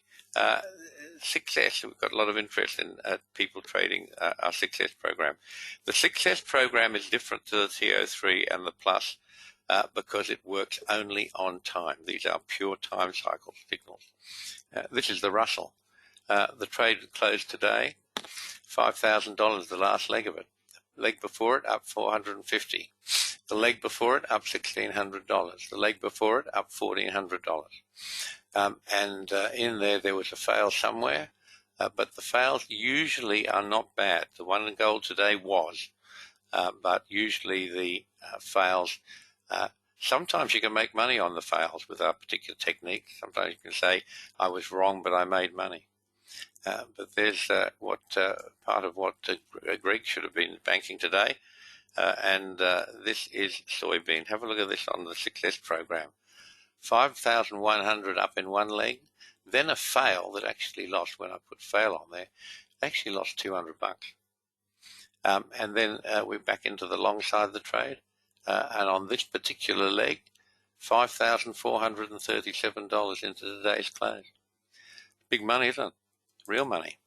Success. We've got a lot of interest in people trading our Success program. The Success program is different to the TO3 and the Plus because it works only on time. These are pure time cycle signals. This is the Russell. The trade closed today, $5,000, the last leg of it. Leg before it, up $450. The leg before it, up $1,600. The leg before it, up $1,400. And in there was a fail somewhere, but the fails usually are not bad. The one in gold today was, but usually the fails, sometimes you can make money on the fails with our particular technique. Sometimes you can say, I was wrong, but I made money. But there's part of what Greg should have been banking today, and this is soybean. Have a look at this on the Success program. 5,100 up in one leg, then a fail that actually lost, when I put fail on there, actually lost $200. And then we're back into the long side of the trade, and on this particular leg, $5,437 into today's close. Big money, isn't it? Real money.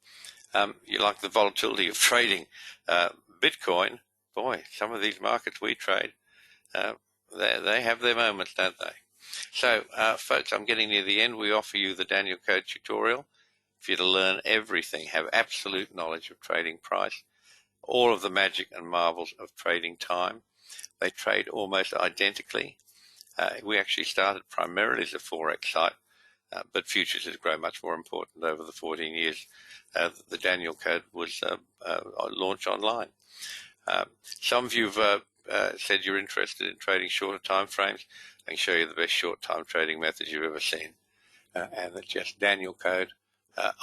You like the volatility of trading Bitcoin. Boy, some of these markets we trade, they have their moments, don't they? So, folks, I'm getting near the end. We offer you the Daniel Code tutorial for you to learn everything, have absolute knowledge of trading price, all of the magic and marvels of trading time. They trade almost identically. We actually started primarily as a Forex site, but futures has grown much more important over the 14 years the Daniel Code was launched online. Some of you have said you're interested in trading shorter time frames. I can show you the best short time trading methods you've ever seen, and it's just Daniel Code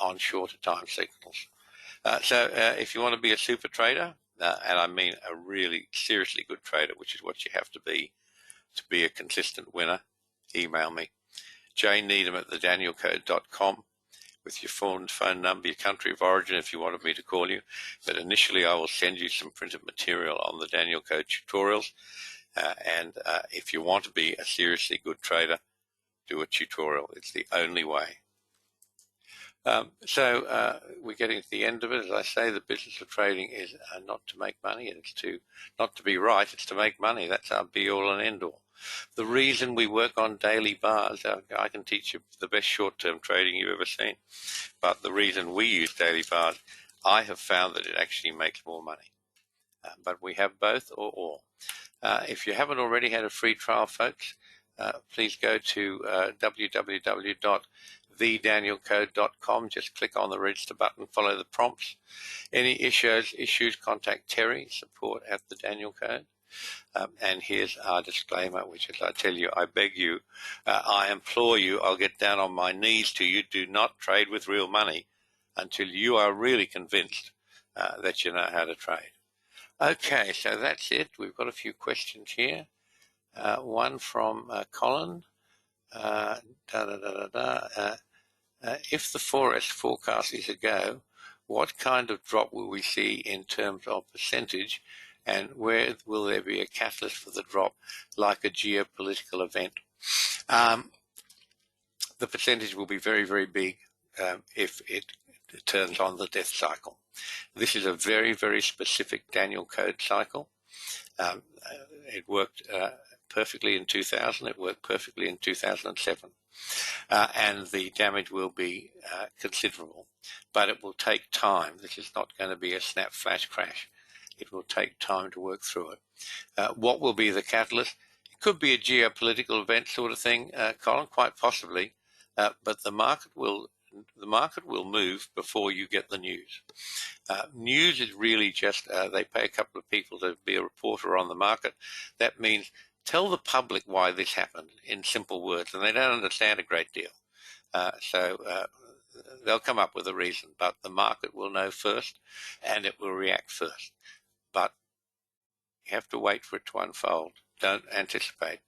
on shorter time signals. So if you want to be a super trader, and I mean a really seriously good trader, which is what you have to be a consistent winner, email me, jneedham@thedanielcode.com with your phone number, your country of origin if you wanted me to call you. But initially I will send you some printed material on the Daniel Code tutorials. And if you want to be a seriously good trader, do a tutorial. It's the only way. So we're getting to the end of it. As I say, the business of trading is not to make money. It's not to be right. It's to make money. That's our be-all and end-all. The reason we work on daily bars, I can teach you the best short-term trading you've ever seen. But the reason we use daily bars, I have found that it actually makes more money. But we have both or all. If you haven't already had a free trial, folks, please go to www.thedanielcode.com. Just click on the register button, follow the prompts. Any issues, contact Terry, support@thedanielcode. And here's our disclaimer, which is, I tell you, I beg you, I implore you, I'll get down on my knees to you, do not trade with real money until you are really convinced that you know how to trade. Okay, so that's it. We've got a few questions here. One from Colin. If the 4S forecast is a go, what kind of drop will we see in terms of percentage, and where will there be a catalyst for the drop, like a geopolitical event? The percentage will be very, very big if it turns on the death cycle. This is a very, very specific Daniel Code cycle. It worked perfectly in 2000. It worked perfectly in 2007. And the damage will be considerable. But it will take time. This is not going to be a snap flash crash. It will take time to work through it. What will be the catalyst? It could be a geopolitical event sort of thing, Colin, quite possibly. But the market will move before you get the news. News is really just, they pay a couple of people to be a reporter on the market. That means tell the public why this happened in simple words, and they don't understand a great deal. So they'll come up with a reason, but the market will know first and it will react first. But you have to wait for it to unfold. Don't anticipate.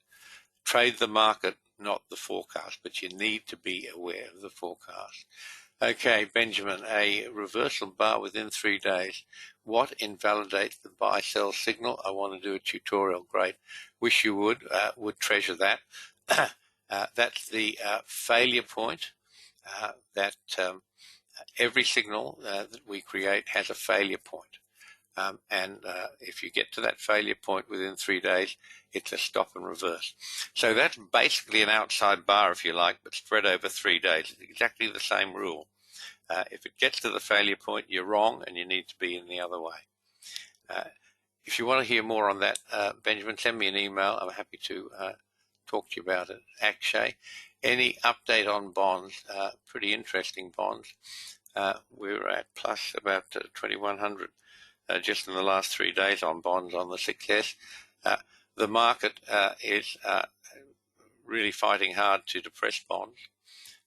Trade the market, not the forecast, but you need to be aware of the forecast. Okay, Benjamin, a reversal bar within 3 days. What invalidates the buy-sell signal? I want to do a tutorial. Great. Wish you would treasure that. That's the failure point. That every signal that we create has a failure point. And if you get to that failure point within 3 days, it's a stop and reverse. So that's basically an outside bar, if you like, but spread over 3 days. It's exactly the same rule. If it gets to the failure point, you're wrong and you need to be in the other way. If you want to hear more on that, Benjamin, send me an email. I'm happy to talk to you about it. Akshay, any update on bonds? Pretty interesting bonds. We're at plus about 2,100 just in the last 3 days on bonds on the 6S. The market is really fighting hard to depress bonds,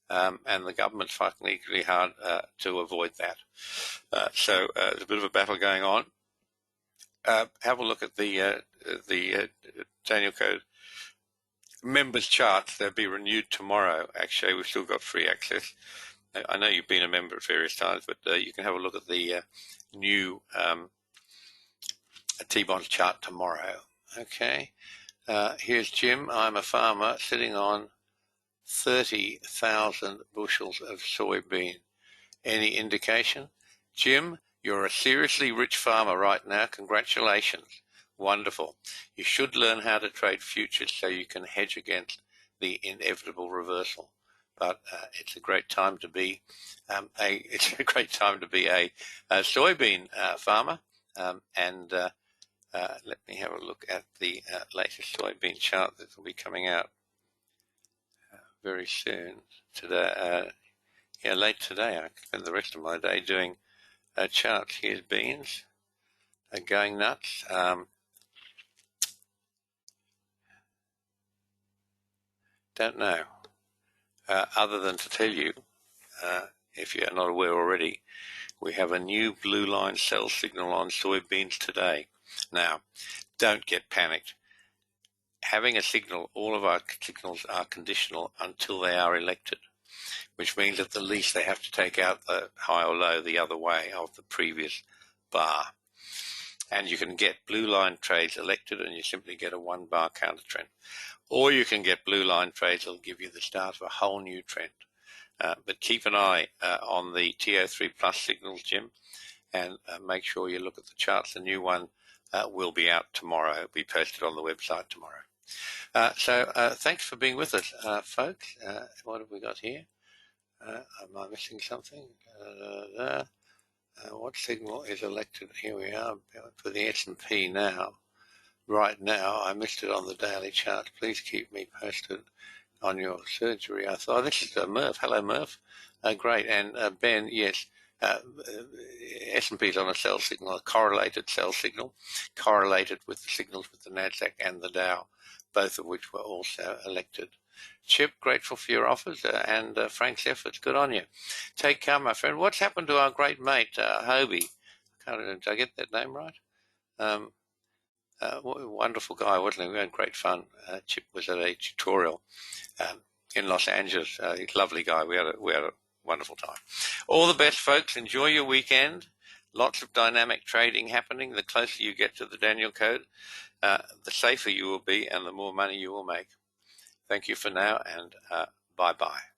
and the government's fighting equally hard to avoid that. So there's a bit of a battle going on. Have a look at the Daniel Code members charts. They'll be renewed tomorrow. Actually, we've still got free access. I know you've been a member at various times, but you can have a look at the new T-bonds chart tomorrow. Okay. Here's Jim. I'm a farmer sitting on 30,000 bushels of soybean. Any indication? Jim, you're a seriously rich farmer right now. Congratulations. Wonderful. You should learn how to trade futures so you can hedge against the inevitable reversal. But it's a great time to be a soybean farmer. Let me have a look at the latest soybean chart that will be coming out very soon. Today, late today. I spend the rest of my day doing charts. Here's beans going nuts. Don't know. Other than to tell you, if you're not aware already, we have a new blue line sell signal on soybeans today. Now, don't get panicked. Having a signal, all of our signals are conditional until they are elected, which means at the least they have to take out the high or low the other way of the previous bar. And you can get blue line trades elected and you simply get a 1 bar counter trend. Or you can get blue line trades that will give you the start of a whole new trend. But keep an eye on the TO3 Plus signals, Jim, and make sure you look at the charts. The new one will be out tomorrow. It'll be posted on the website tomorrow. So thanks for being with us, folks. What have we got here? Am I missing something? What signal is elected? Here we are for the S&P now. Right now, I missed it on the daily chart. Please keep me posted on your surgery. I thought, this is Murph. Hello, Murph. Great. And Ben, yes, S&P's on a sell signal, a correlated sell signal, correlated with the signals with the NASDAQ and the Dow, both of which were also elected. Chip, grateful for your offers and Frank's efforts. Good on you. Take care, my friend. What's happened to our great mate, Hobie? Did I get that name right? Wonderful guy, wasn't he? We had great fun. Chip was at a tutorial in Los Angeles. He's a lovely guy. We had a wonderful time. All the best, folks. Enjoy your weekend. Lots of dynamic trading happening. The closer you get to the Daniel Code, the safer you will be and the more money you will make. Thank you for now, and bye-bye.